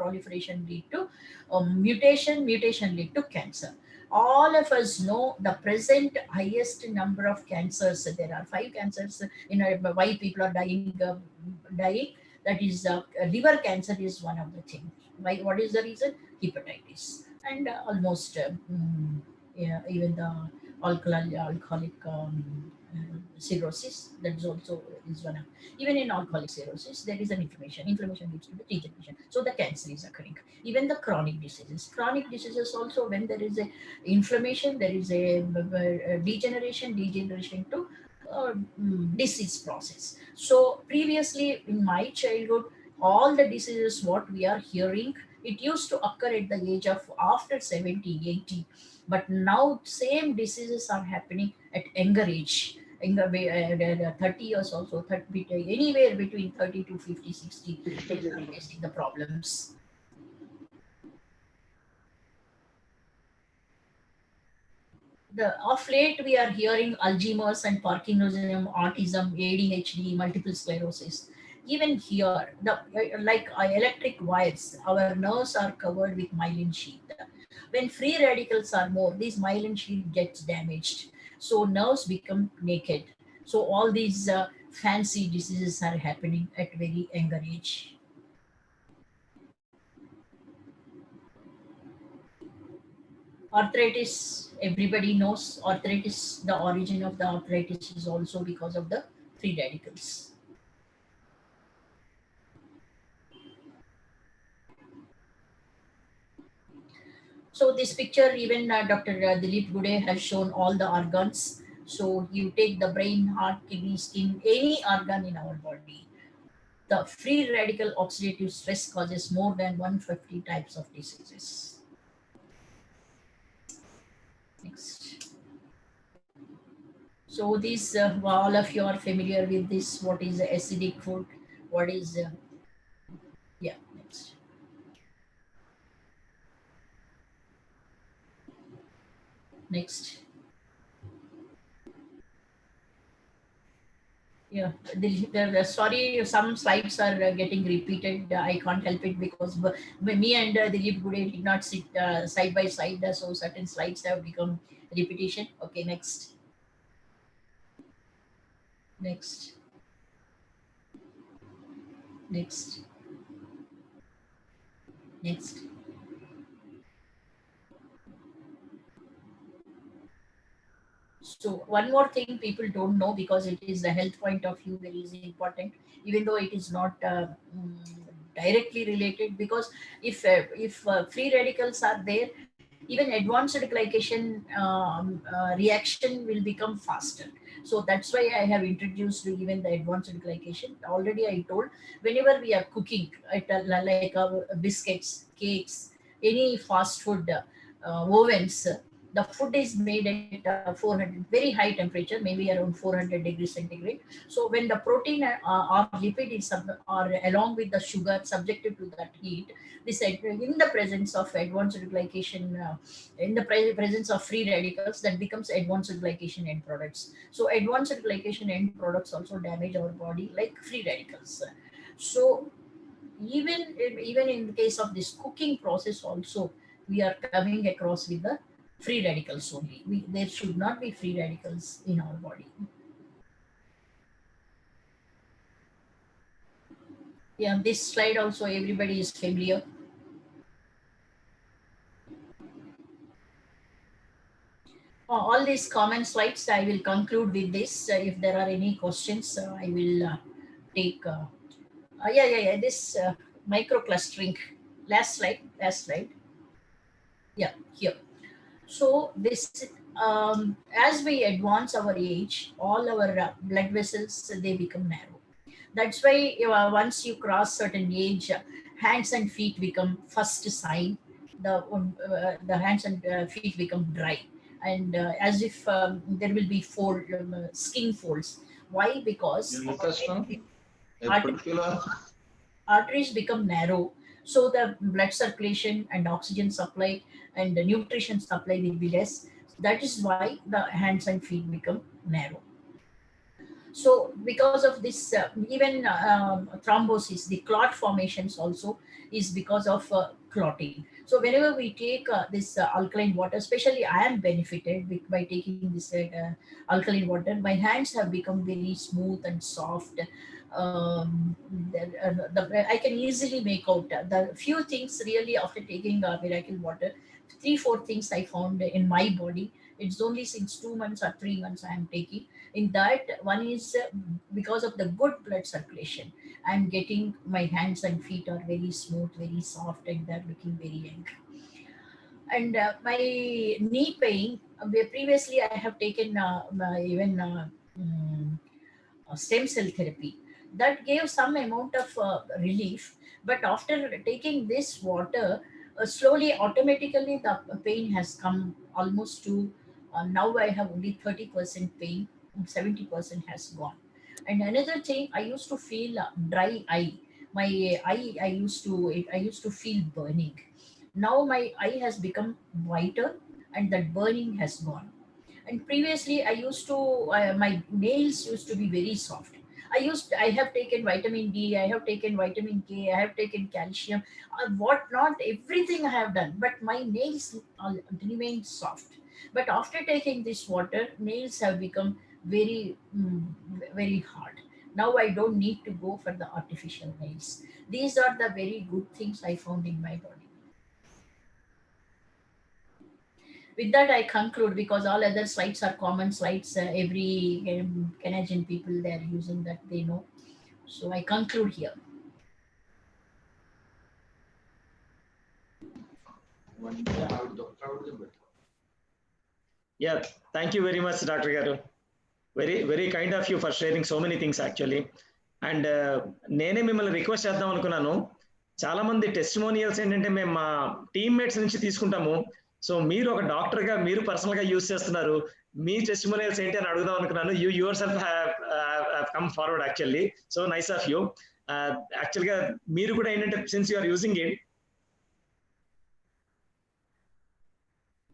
lead to mutation lead to cancer. All of us know the present highest number of cancers. There are 5 cancers in why people are dying. That is liver cancer is one of the things. Why? What is the reason? Hepatitis. And almost yeah, even the alcoholic cirrhosis, that is also is one of. Even in alcoholic cirrhosis there is an inflammation leads to the degeneration, so the cancer is occurring. Even the chronic diseases also, when there is a inflammation, there is a degeneration to disease process. So previously in my childhood, all the diseases what we are hearing, It used to occur at the age of after 70, 80, but now same diseases are happening at younger age. 30 years also, 30, anywhere between 30 to 50, 60, they are facing the problems. Of late we are hearing Alzheimer's and Parkinsonism, autism, ADHD, multiple sclerosis. Even here, electric wires, our nerves are covered with myelin sheath. When free radicals are more, this myelin sheath gets damaged, so nerves become naked. So all these fancy diseases are happening at very younger age. Arthritis, everybody knows arthritis, the origin of the arthritis is also because of the free radicals. So this picture, even Dr. Dilip Gude has shown all the organs. So you take the brain, heart, kidney, skin, any organ in our body. The free radical oxidative stress causes more than 150 types of diseases. Next. So these, all of you are familiar with this. What is acidic food? What is, yeah, next. Next. Yeah, sorry, some slides are getting repeated. I can't help it because me and Dilip Gude did not sit side by side, so certain slides have become repetition. Okay, next. Next. Next. Next. So one more thing people don't know, because it is the health point of view very is important, even though it is not directly related. Because if free radicals are there, even advanced glycation reaction will become faster. So that's why I have introduced even the advanced glycation. Already I told, whenever we are cooking at like biscuits, cakes, any fast food ovens, the food is made at 400, very high temperature, maybe around 400 degrees centigrade. So when the protein or lipid is or along with the sugar subjected to that heat, this in the presence of advanced glycation, in the presence of free radicals, that becomes advanced glycation end products. So advanced glycation end products also damage our body like free radicals. So even in the case of this cooking process also, we are coming across with the free radicals only. There should not be free radicals in our body. Yeah, this slide also everybody is familiar. All these common slides, I will conclude with this. If there are any questions, I will take. Yeah. This microclustering. Last slide. Yeah, here. So this, as we advance our age, all our blood vessels, they become narrow. That's why once you cross certain age, hands and feet become first sign. The hands and feet become dry, and as if there will be skin folds. Why? Because arteries become narrow, so the blood circulation and oxygen supply and the nutrition supply will be less. That is why the hands and feet become narrow. So because of this, even thrombosis, the clot formations also is because of clotting. So whenever we take this alkaline water, especially I am benefited by taking this alkaline water. My hands have become very smooth and soft. I can easily make out the few things really after taking miracle water. 3-4 things I found in my body. It's only since 2 months or 3 months I am taking. In that, one is because of the good blood circulation, I'm getting my hands and feet are very smooth, very soft, and they're looking very young. And my knee pain, previously I have taken even stem cell therapy. That gave some amount of relief. But after taking this water, slowly, automatically, the pain has come almost to now I have only 30% pain, 70% has gone. And another thing, I used to feel dry eye. My I used to feel burning. Now my eye has become whiter, and that burning has gone. And previously, I used to my nails used to be very soft. I have taken vitamin D, I have taken vitamin K, I have taken calcium, what not, everything I have done, but my nails remain soft. But after taking this water, nails have become very hard. Now I don't need to go for the artificial nails. These are the very good things I found in my body. With that, I conclude, because all other slides are common slides. Every Canadian people, they are using that, they know. So I conclude here. Yeah, thank you very much, Dr. Garu. Very kind of you for sharing so many things actually. And నేనే మిమ్మల్ని request చేద్దాం అనుకున్నాను. చాలా మంది testimonials ఏంటంటే మేము మా teammates నుంచి తీసుకుంటాము. సో మీరు ఒక డాక్టర్ గా మీరు పర్సనల్ గా యూజ్ చేస్తున్నారు, మీ టెస్టిమోనియల్స్ ఏంటి అని అడుగుదాం అనుకున్నాను. You yourself have come forward actually. So nice of you. Actual గా మీరు కూడా ఏంటంటే since you are using it.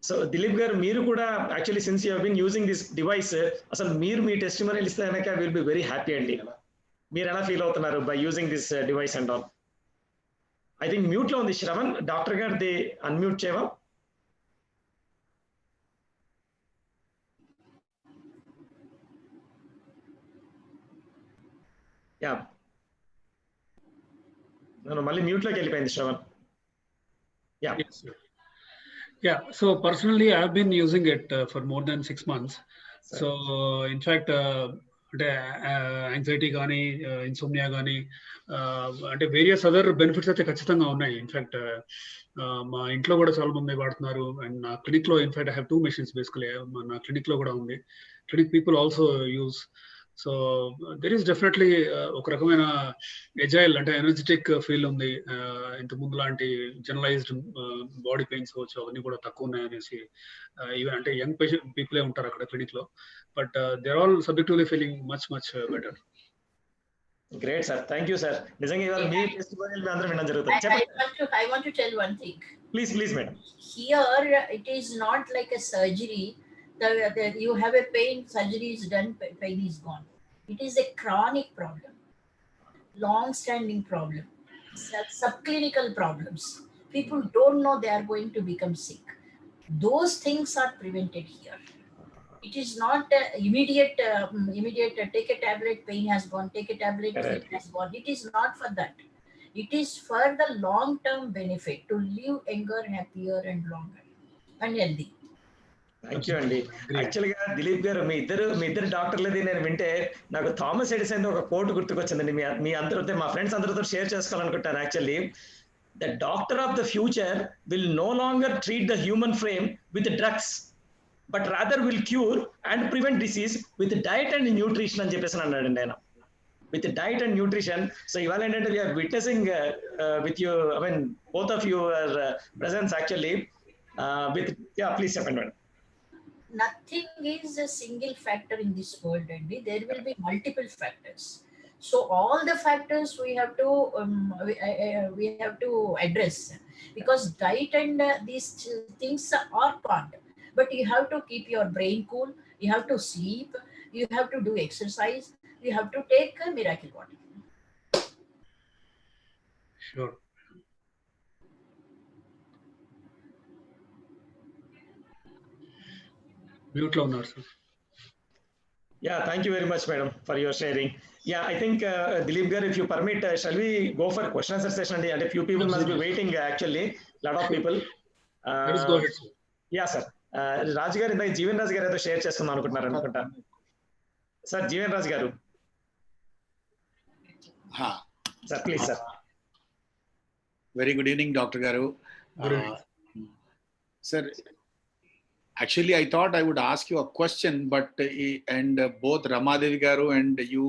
So Dilip garu, మీరు కూడా actually since you have been using this device, అసలు మీరు మీ టెస్టిమోనియల్ ఇస్తే కనుక విల్ బి వెరీ హ్యాపీ అండి. మీరు ఎలా ఫీల్ అవుతున్నారు by using this device and all? I think mute లో ఉంది శ్రవణ్. డాక్టర్ గారిది అన్మ్యూట్ చేయవా? యా, నేను మళ్ళీ మ్యూట్ లోకి వెళ్ళిపోయింది Shravan. Yeah. Yeah, so personally, I've been using it for more than 6 months. So, in fact, అంటే యాంగ్జైటీ కానీ ఇన్సోమ్నియా కానీ అంటే వేరియస్ అదర్ బెనిఫిట్స్ అయితే ఖచ్చితంగా ఉన్నాయి. ఇన్ఫాక్ట్ మా ఇంట్లో కూడా చాలా మంది వాడుతున్నారు. అండ్ నా క్లినిక్ లో in fact I have 2 machines basically. నా క్లినిక్ లో కూడా ఉంది. Clinic people also use. So there is definitely ఒక రకమైన ఎజైల్ అంటే ఎనర్జెటిక్ ఫీల్ ఉంది. ఇంత ముందు లాంటి జనరలైజ్డ్ బాడీ పెయిన్స్ అవచ్చు అవన్నీ కూడా తక్కువ ఉన్నాయనేసి, ఈవెన్ అంటే యంగ్ పేషెంట్ పీపులే ఉంటారు అక్కడ క్లినిక్ లో, but they are all subjectively feeling much better. Great sir, thank you sir. నిజంగా ఇవాళ మీ టెస్టిమోనియల్ మీ అందరం వినడం జరుగుతుంది. I want to tell one thing. Please madam. Here it is not like a surgery. You have a pain, surgery is done, pain is gone. It is a chronic problem, long-standing problem, subclinical problems. People don't know they are going to become sick. Those things are prevented here. It is not immediate take a tablet, pain has gone, take a tablet, pain has gone. It is not for that. It is for the long-term benefit, to live younger, happier and longer and healthy. Thank you అండి. యాక్చువల్గా దిలీప్ గారు, మీ ఇద్దరు డాక్టర్లది నేను వింటే నాకు Thomas Edison ఒక quote గుర్తుకొచ్చిందండి. మీ అందరితో, మా ఫ్రెండ్స్ అందరితో షేర్ చేసుకోవాలనుకుంటాను. Actually, the doctor of the future will no longer treat the human frame with drugs, but rather will cure and prevent disease with diet and nutrition అని చెప్పేసి అన్నాడండి ఆయన. With diet and nutrition. So ఇవాళ ఏంటంటే we're witnessing with you, I mean both of your presence actually with. Yeah, please చెప్పండి madam. Nothing is a single factor in this world, and there will be multiple factors. So all the factors we have to address, because diet and these things are part. But you have to keep your brain cool. You have to sleep. You have to do exercise. You have to take miracle water. Sure. Mute lo unnaru sir. Yeah, thank you very much madam for your sharing. Yeah, I think Dilip gar, if you permit, shall we go for question answer session? And a few people must be waiting actually, lot of people. Let us go ahead sir. Yeah sir. Raj garu indai Jeevan Raj garu edo share chestunnaru anukuntaru anukunta. Sir, Jeevan Raj garu. Ha sir, please sir. Very good evening Dr. Garu. Sir, Actually, I thought I would ask you a question, but both Rama Devi garu and you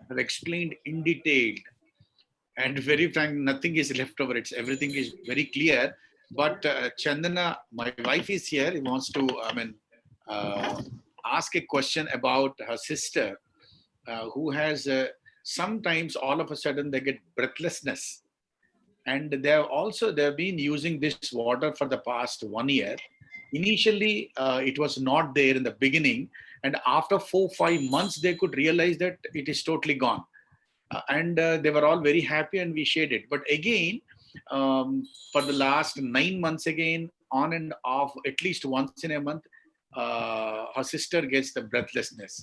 have explained in detail. And very frank, nothing is left over. Everything is very clear. But Chandana, my wife is here. He wants to, ask a question about her sister, who has sometimes all of a sudden they get breathlessness, and they've been using this water for the past 1 year. Initially, it was not there in the beginning, and after 4-5 months, they could realize that it is totally gone. And they were all very happy, and we shared it. But again, for the last 9 months, again, on and off, at least once in a month, her sister gets the breathlessness.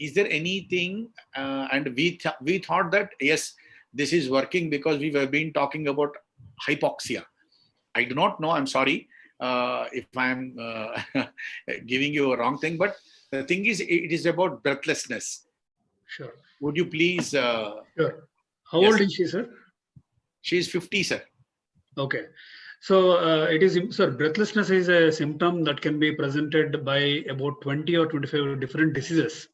Is there anything? And we thought that, yes, this is working because we have been talking about hypoxia. I do not know. I'm sorry if I'm giving you a wrong thing, but the thing is, it is about breathlessness. Sure. Would you please? Sure. How Yes. old is she, sir? She is 50, sir. Okay. So it is, sir, breathlessness is a symptom that can be presented by about 20 or 25 different diseases.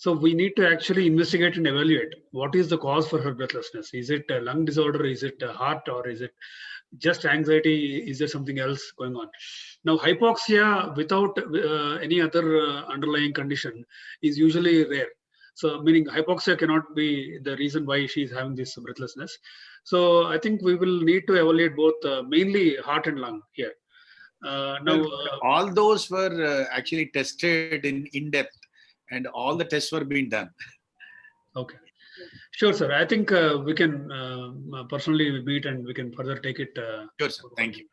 So we need to actually investigate and evaluate what is the cause for her breathlessness. Is it a lung disorder? Is it a heart? Or is it just anxiety? Is there something else going on? Now, hypoxia without any other underlying condition is usually rare. So meaning hypoxia cannot be the reason why she is having this breathlessness. So I think we will need to evaluate both mainly heart and lung here. Now, all those were actually tested in depth, and all the tests were being done. Okay. Sure, sir. I think we can personally meet and we can further take it. Sure, sir. Thank you.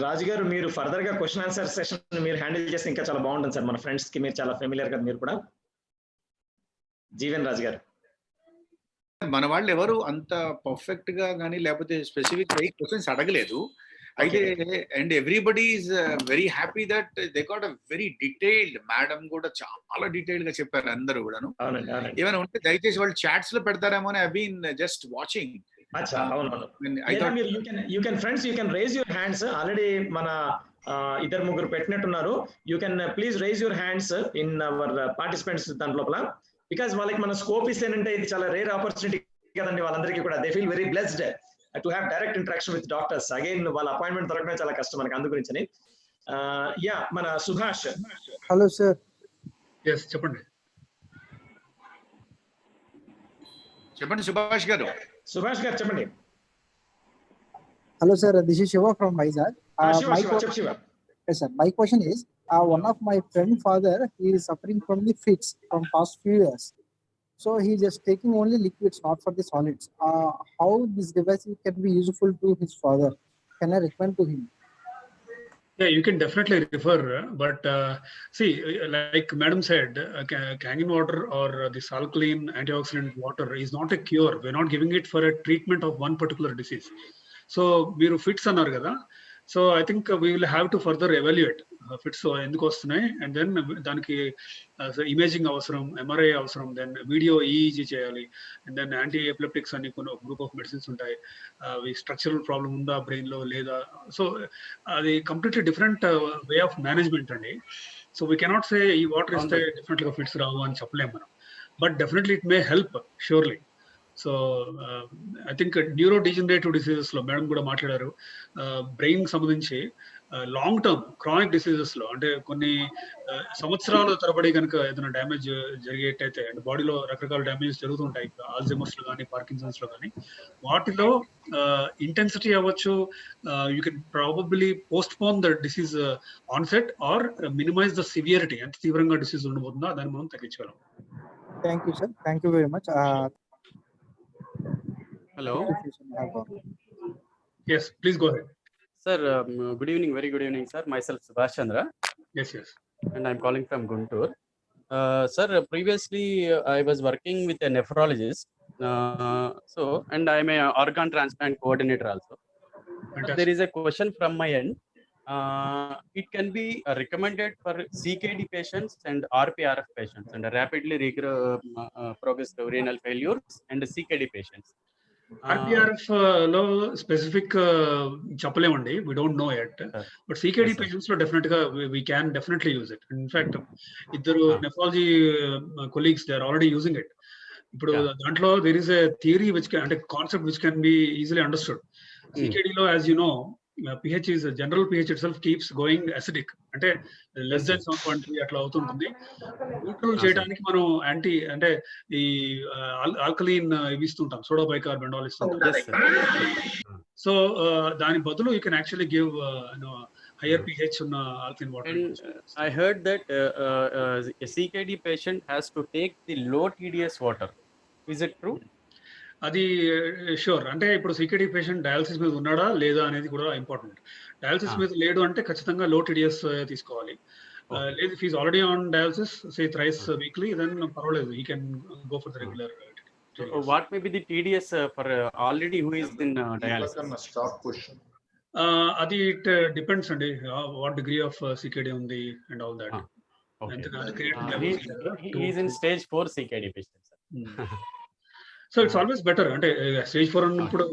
రాజు గారు, మీరు further గా question answer session మీరు handle చేస్తే ఇంకా చాలా బాగుంటుంది sir. మన friends కి మీరు చాలా ఫెమిలియర్ కదా మీరు కూడా. జీవన్ రాజు గారు, మన వాళ్ళు ఎవరు అంత పర్ఫెక్ట్ గా కానీ లేకపోతే స్పెసిఫిక్ క్వశ్చన్స్ అడగలేదు అయితే. And everybody is very happy that they got a very detailed. Madam కూడా చాలా డీటెయిల్డ్ గా చెప్పారు అందరూ కూడాను. ఏమైనా ఉంటే దయచేసి వాళ్ళు చాట్స్ లో పెడతారేమో అని I been just watching. You can friends, you can raise your hands. Already మన ఇద్దరు ముగ్గురు పెట్టినట్టున్నారు. You can please raise your hands in our participants దాంట్ లోపల. బికాస్ వాళ్ళకి మన స్కోప్ ఇస్తేనంటే ఇది చాలా రేర్ ఆపర్చునిటీ కదండి వాళ్ళందరికీ కూడా. They feel very blessed to have direct interaction with doctors. Again వాళ్ళ అపాయింట్మెంట్ దొరకడం చాలా కష్టం మనకి, అందు గురించి. యా, మన సుభాష్. Hello sir. చెప్పండి చెప్పండి సుభాష్ గారు. సుభాష్ గారు చెప్పండి. Hello sir, this is Shiva from Vizag. Shiva. Yes sir, my question is, one of my friend father, he is suffering from the fits from past few years. So he is just taking only liquids, not for the solids. How this device can be useful to his father? Can I recommend to him? Yeah, you can definitely refer, but see, like Madam said, Kangen water or this alkaline antioxidant water is not a cure. We're not giving it for a treatment of one particular disease. So, మీరు fits అన్నారు కదా. So I think we will have to further evaluate fits ఎందుకు వస్తున్నాయి, and then దానికి imaging అవసరం, MRI అవసరం, then video EEG చేయాలి, and then anti epileptics అని కొన్ని గ్రూప్ ఆఫ్ మెడిసిన్స్ ఉంటాయి. అవి స్ట్రక్చరల్ ప్రాబ్లం ఉందా బ్రెయిన్లో లేదా. సో అది completely different way of management అండి. సో వీ కెనాట్ సే ఈ వాటర్ ఇస్తే డెఫినెట్గా ఫిట్స్ రావు అని చెప్పలేము మనం, but definitely it may help surely. So I think neuro degenerative diseases లో మేడం కూడా మాట్లాడారు. బ్రెయిన్ సంబంధించి లాంగ్ టర్మ్ క్రానిక్ డిసీజెస్ లో, అంటే కొన్ని సంవత్సరాల తరబడి కనుక ఏదైనా డ్యామేజ్ జరిగేటైతే, అంటే బాడీలో రకరకాల డ్యామేజ్ జరుగుతుంటాయి, ఆల్జైమర్స్ లో కానీ పార్కిన్సన్స్ లో కానీ, వాటిలో ఇంటెన్సిటీ అవ్వచ్చు. You can probably postpone the disease onset or minimise the severity. ఎంత తీవ్రంగా డిసీజ్ ఉండబోతుందో దాన్ని మనం తగ్గించగలం. Thank you sir, thank you very much. Hello. Yes, please go ahead. Sir, good evening, very good evening, sir. Myself, Subhash Chandra. Yes. And I'm calling from Guntur. Sir, previously I was working with a nephrologist. And I'm an organ transplant coordinator also. There is a question from my end. It can be recommended for CKD patients and RPRF patients and rapidly progressive renal failures and CKD patients. RPRF లో specific చెప్పలేమండి, we don't know yet, but CKD patients లో definite గా we can definitely use it. In fact, ఇద్దరు nephrology colleagues, they are already using it. ఇప్పుడు దాంట్లో there is a theory which can, అంటే concept which can be easily understood. CKD లో, as you know, pH is general pH itself keeps going acidic, అంటే less than 7.3 అట్లా అవుతుంటుంది. Neutral చేయడానికి మనం anti అంటే ఈ ఆల్కలీన్ ఇవి ఇస్తుంటాం, సోడా బైకార్బెండాల్ ఇస్తుంటాం. సో దాని బదులు you can actually give higher pH ఉన్న alkaline water. I heard that a CKD patient has to take the low TDS water. Is it true? అది షూర్. అంటే ఇప్పుడు CKD పేషెంట్ డయాలసిస్ మీద ఉన్నాడా లేదా అనేది కూడా ఇంపార్టెంట్. డయాలసిస్ మీద లేడు అంటే ఖచ్చితంగా లో TDS తీసుకోవాలి. లేదు, if he's already on dialysis, say thrice weekly, then పర్వాలేదు, he can go for the regular TDS. What may be the TDS for already who is in dialysis? Stop question. అది it depends అండి, what degree of CKD ఉంది and all that. He is in stage 4 CKD patient. So it's always better, అంటే stage 4 ఉన్నప్పుడు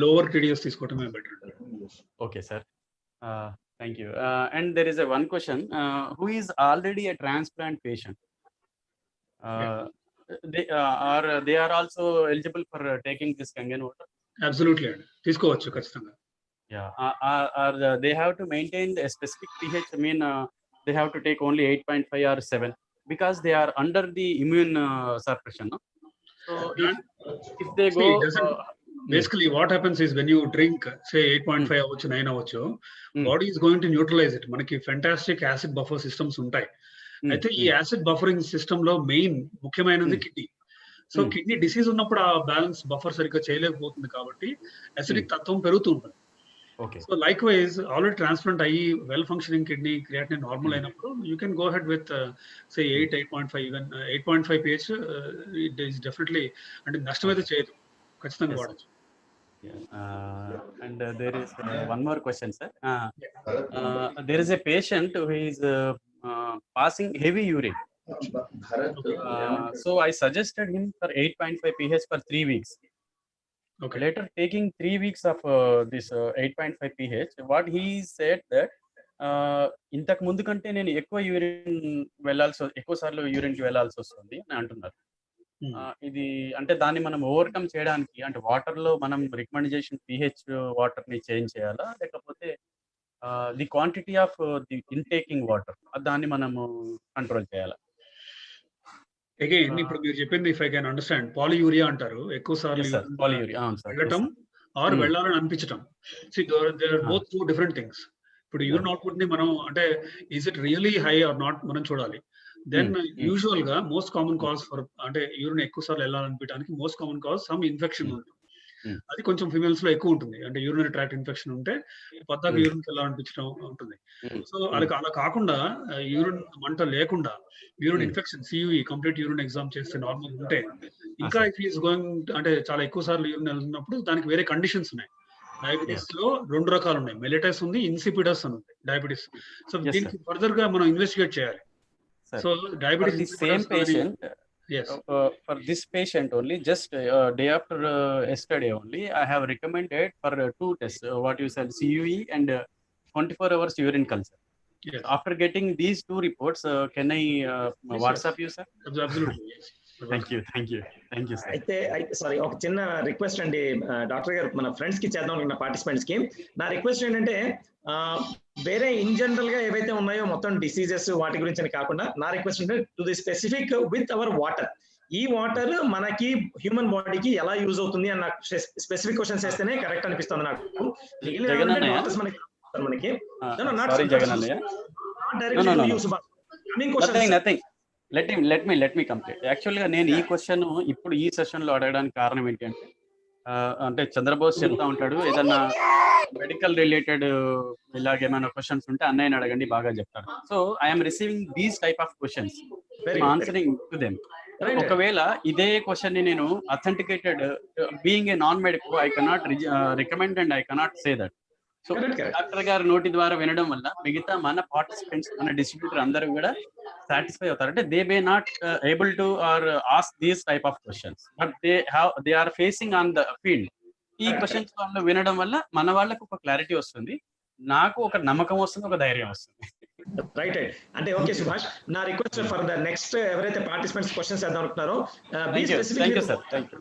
lower TDS తీసుకోవటమే better. Okay sir, thank you. And there is one question, who is already a transplant patient, they are also eligible for taking this Kangen water? Absolutely అండి, తీసుకోవచ్చు ఖచ్చితంగా. They have to maintain a specific pH. I mean, they have to take only 8.5 or 7 because they are under the immune suppression, no? So if they go, basically what happens is when you drink, say 8.5 అవ్వచ్చు, 9 అవ్వచ్చు, body is going to neutralize it. మనకి fantastic acid buffer systems ఉంటాయి. అయితే ఈ acid buffering system లో main ముఖ్యమైనది kidney. So kidney disease ఉన్నప్పుడు ఆ బ్యాలెన్స్ బఫర్ సరిగ్గా చేయలేకపోతుంది కాబట్టి అసిడిక్ తత్వం పెరుగుతూ ఉంటుంది. So likewise already transplant అయ్యి well functioning kidney creatinine normal అయినప్పుడు you can go head with say 8.5, even 8.5 pH. It is definitely, అంటే నష్టం అయితే చేయదు, ఖచ్చితంగా వాడచ్చు. And there is one more question, sir. There is a patient who is passing heavy urine. So I suggested him for 8.5 pH for 3 weeks. Okay. Later, taking 3 weeks of this 8.5 pH, what he said that ఇంతకు ముందు కంటే నేను ఎక్కువ సార్లు urine కి వెళ్ళాల్సి వస్తుంది అని అంటున్నారు. ఇది అంటే దాన్ని మనం ఓవర్కమ్ చేయడానికి, అంటే వాటర్ లో మనం రికమెండ్ చేసిన pH వాటర్ ని చేంజ్ చేయాలా, లేకపోతే the quantity of the intaking water దాన్ని మనము కంట్రోల్ చేయాలా? అగైన్ ఇప్పుడు మీరు చెప్పింది, if I can understand, polyuria అంటారు, ఎక్కువ సార్లు వెళ్ళటం ఆర్ వెళ్ళాలని అనిపించటం. There are both 2 different things. ఇప్పుడు యూరిన్ అవుట్పుట్ ని మనం, అంటే is it really high or not మనం చూడాలి. దెన్ యూజువల్ గా మోస్ట్ కామన్ కాజ్ ఫర్, అంటే యూరిన్ ఎక్కువ సార్లు వెళ్ళాలనిపించడానికి most common cause some infection ఉంటుంది. అది కొంచెం ఫిమేల్స్ లో ఎక్కువ ఉంటుంది, అంటే యూరినరీ ట్రాక్ట్ ఇన్ఫెక్షన్ ఉంటే పద్దాక యూరిన్ వెళ్ళాలనిపించడం ఉంటుంది. సో అది అలా కాకుండా యూరిన్ మంట లేకుండా urine infection, CUE complete urine exam చేస్తే నార్మల్ ఉంటే, ఇంకా ఇఫ్ ఈస్ గోయింగ్, అంటే చాలా ఎక్కువ సార్లు యూరిన్ వెళ్తున్నప్పుడు దానికి వేరే కండిషన్స్ ఉన్నాయి. డయాబెటీస్ లో 2 రకాలు ఉన్నాయి, మెలిటస్ ఉంది, ఇన్సిపిడస్ అని ఉంది డయాబెటీస్. సో దీనికి ఫర్దర్ గా మనం ఇన్వెస్టిగేట్ చేయాలి. So diabetes same patient, for this patient only, just day after yesterday only, I have recommended for 2 tests, what you said, CUE and 24 hours urine culture. Yes. After getting these 2 reports, can I WhatsApp you, sir? Absolutely, yes. Thank you, sir. అయితే sorry, ఒక చిన్న request అండి doctor గారు, మన friends కి చేద్దాం అనుకున్న participants కి. నా రిక్వెస్ట్ ఏంటంటే, వేరే ఇన్ జనరల్ గా ఏవైతే ఉన్నాయో మొత్తం డిసీజెస్ వాటి గురించి కాకుండా, నా రిక్వెస్ట్ అంటే to the specific with our water. ఈ వాటర్ మనకి హ్యూమన్ బాడీకి ఎలా యూజ్ అవుతుంది అన్న స్పెసిఫిక్ క్వశ్చన్స్ వేస్తేనే కరెక్ట్ అనిపిస్తుంది నాకు. మనకి nothing. Let me complete. Actually గా నేను ఈ క్వశ్చన్ ఇప్పుడు ఈ సెషన్ లో అడగడానికి కారణం ఏంటంటే, అంటే చంద్రబోస్ చెప్తా ఉంటాడు, ఏదన్నా మెడికల్ రిలేటెడ్ ఇలాగేమైనా క్వశ్చన్స్ ఉంటే అన్నయ్యని అడగండి, బాగా చెప్తారు. So I'm receiving these type of questions, answering to them. ఒకవేళ ఇదే క్వశ్చన్ ని నేను authenticated, being a non medical, I cannot recommend and I cannot say that. So doctor గారు నోటి ద్వారా వినడం వల్ల మిగతా మన పార్టిసిపెంట్స్, మన డిస్ట్రిబ్యూటర్ అందరూ కూడా సాటిస్ఫై అవుతారు. అంటే they may not able to or ask these type of questions, but they are facing on the field. ఈ క్వశ్చన్స్ వల్ల వినడం వల్ల మన వాళ్ళకి ఒక క్లారిటీ వస్తుంది, నాకు ఒక నమ్మకం వస్తుంది, ఒక ధైర్యం వస్తుంది. రైట్ అంటే ఓకే సుభాష్, నా రిక్వెస్ట్ ఫర్ ద నెక్స్ట్ ఎవరైతే పార్టిసిపెంట్స్ క్వశ్చన్స్ చేద్దాం అనుకుంటారో thank you sir. Thank you.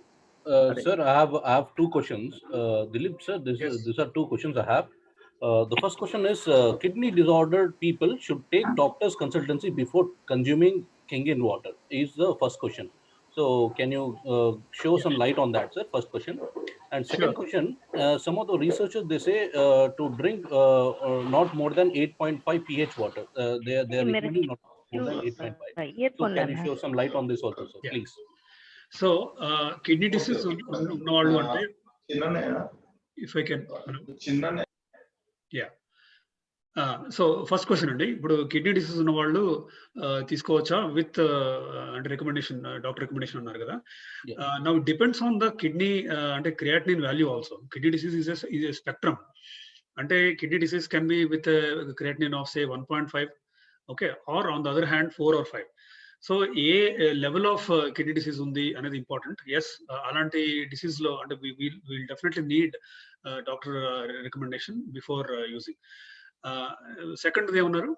Sir, I have two questions. Dilip sir, these are two questions I have. The first question is, kidney disordered people should take doctor's consultancy before consuming Kangen water is the first question. So can you show some light on that, sir? First question. And second question, some of the researchers, they say to drink not more than 8.5 pH water. They are recommending not more than 8.5. So can you show some light on this also, sir, please? So kidney disease ఉన్న వాళ్ళు అంటే, if I can, yeah. So first question అండి, ఇప్పుడు kidney disease ఉన్న వాళ్ళు తీసుకోవచ్చా with అంటే recommendation, doctor recommendation అన్నారు కదా. Now depends on the kidney అంటే creatinine value also. Kidney disease is a spectrum. అంటే kidney disease can be with creatinine of say 1.5, okay, or on the other hand 4 or 5. So ఏ level of kidney disease ఉంది అనేది important. Yes, అలాంటి disease లో అంటే will definitely need doctor recommendation before using. Second ఏమన్నారు?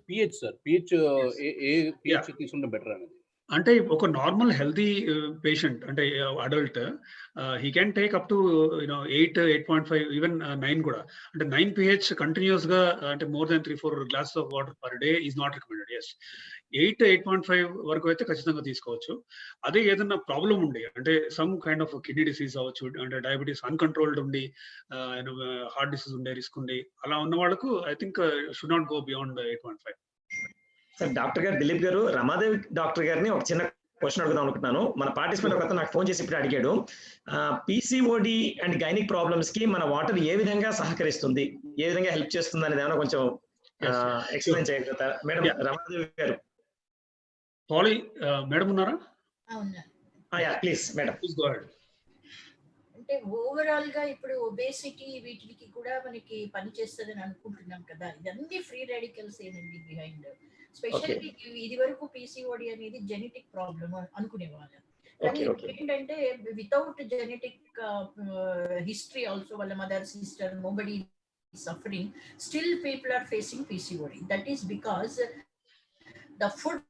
pH sir, pH pH తీసుకుంటే better అనేది. అంటే ఒక నార్మల్ హెల్తీ పేషెంట్ అంటే adult, he can take up to 8, 8.5, even 9 కూడా. అంటే 9 pH కంటిన్యూస్ గా అంటే more than 3-4 glasses of water per day is not recommended. Yes, 8, 8.5 వరకు అయితే ఖచ్చితంగా తీసుకోవచ్చు. అదే ఏదన్నా ప్రాబ్లం ఉండి అంటే some kind of kidney disease అవ్వచ్చు, అంటే డయాబెటీస్ అన్కంట్రోల్డ్ ఉండి, హార్ట్ డిసీజ్ ఉండే రిస్క్ ఉండి, అలా ఉన్న వాళ్ళకు I think should not go beyond 8.5. Sir, doctor గారు దిలీప్ గారు, రమాదేవి డాక్టర్ గారిని ఒక చిన్న క్వశ్చన్ అడుగుదాం అనుకుంటున్నాను. మన పార్టిసిపెంట్ ఒక నాకు ఫోన్ చేసి ఇప్పుడు అడిగాడు, పీసీఓడి అండ్ గైనిక్ ప్రాబ్లమ్స్ కి మన వాటర్ ఏ విధంగా సహకరిస్తుంది, ఏ విధంగా హెల్ప్ చేస్తుంది అనేది ఏమైనా కొంచెం ఎక్స్ప్లెయిన్ చేయగలుగుతారా మేడం? రమాదేవి గారు, పాలి మేడం ఉన్నారా? Please madam, please go ahead. అంటే ఓవరాల్ గా ఇప్పుడు ఒబేసిటీ వీటికి కూడా మనకి పని చేస్తుందని అనుకుంటున్నాం కదా. ఇదన్నీ ఫ్రీ రాడికల్స్ ఏనండి బిహైండ్. స్పెషల్లీ ఇది వరకు పీసీఓడి అనేది జెనెటిక్ ప్రాబ్లమ్ అనుకునేవాళ్ళం, కానీ ఏంటంటే వితౌట్ జెనెటిక్ హిస్టరీ ఆల్సో, వాళ్ళ mother, sister, nobody suffering, still people are facing PCOD. That is because the food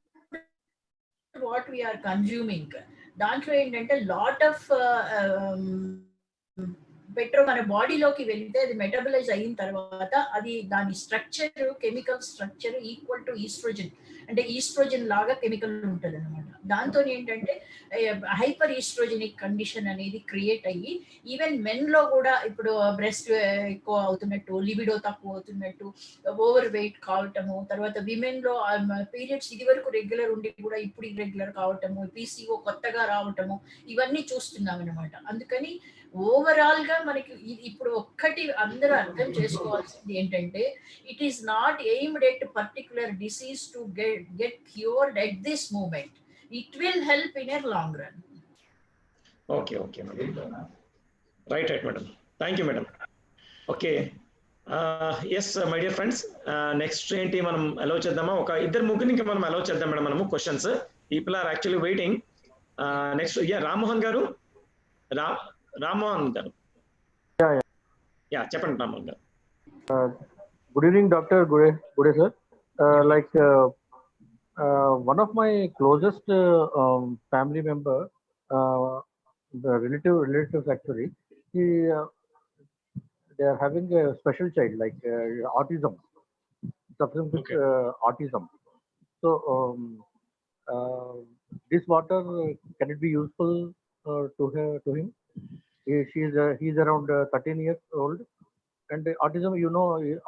what we are consuming, దాంట్లో ఏంటంటే లాట్ ఆఫ్ పెట్రోల్ మన బాడీలోకి వెళ్తే అది మెటబలైజ్ అయిన తర్వాత అది దాని structure, chemical structure equal to oestrogen, అంటే ఈస్ట్రోజన్ లాగా కెమికల్ ఉంటుంది అనమాట. దాంతో ఏంటంటే హైపర్ ఈస్ట్రోజెనిక్ కండిషన్ అనేది క్రియేట్ అయ్యి ఈవెన్ మెన్ లో కూడా ఇప్పుడు బ్రెస్ట్ ఎక్కువ అవుతున్నట్టు, లిబిడో తక్కువ అవుతున్నట్టు, ఓవర్ వెయిట్ కావటము, తర్వాత విమెన్ లో పీరియడ్స్ ఇది వరకు రెగ్యులర్ ఉండి కూడా ఇప్పుడు ఇర్రెగ్యులర్ కావటము, పీసీఓ కొత్తగా రావటము, ఇవన్నీ చూస్తున్నాం అనమాట. అందుకని ఓవరాల్ గా మనకి ఇప్పుడు ఒక్కటి అందరూ అర్థం చేసుకోవాల్సింది ఏంటంటే, it is not aimed at particular disease to get cured at this moment. It will help in a long run. Okay madam, right madam, thank you madam. Okay, yes my dear friends, next ఏంటి మనం allow చేద్దామా? ఒక ఇద్దరు ముగ్గురు ఇంకా మనం allow చేద్దాం madam. మనము questions, people are actually waiting. Next Rammohan garu, Rammohan గారు, చెప్పండి రామ్మోహన్ గారు. Good evening, Dr. Gude sir. One of my closest family member, the relatives actually, they are having a special child, like autism, suffering with autism. So this water, can it be useful to him? He is around 13 years old, and autism,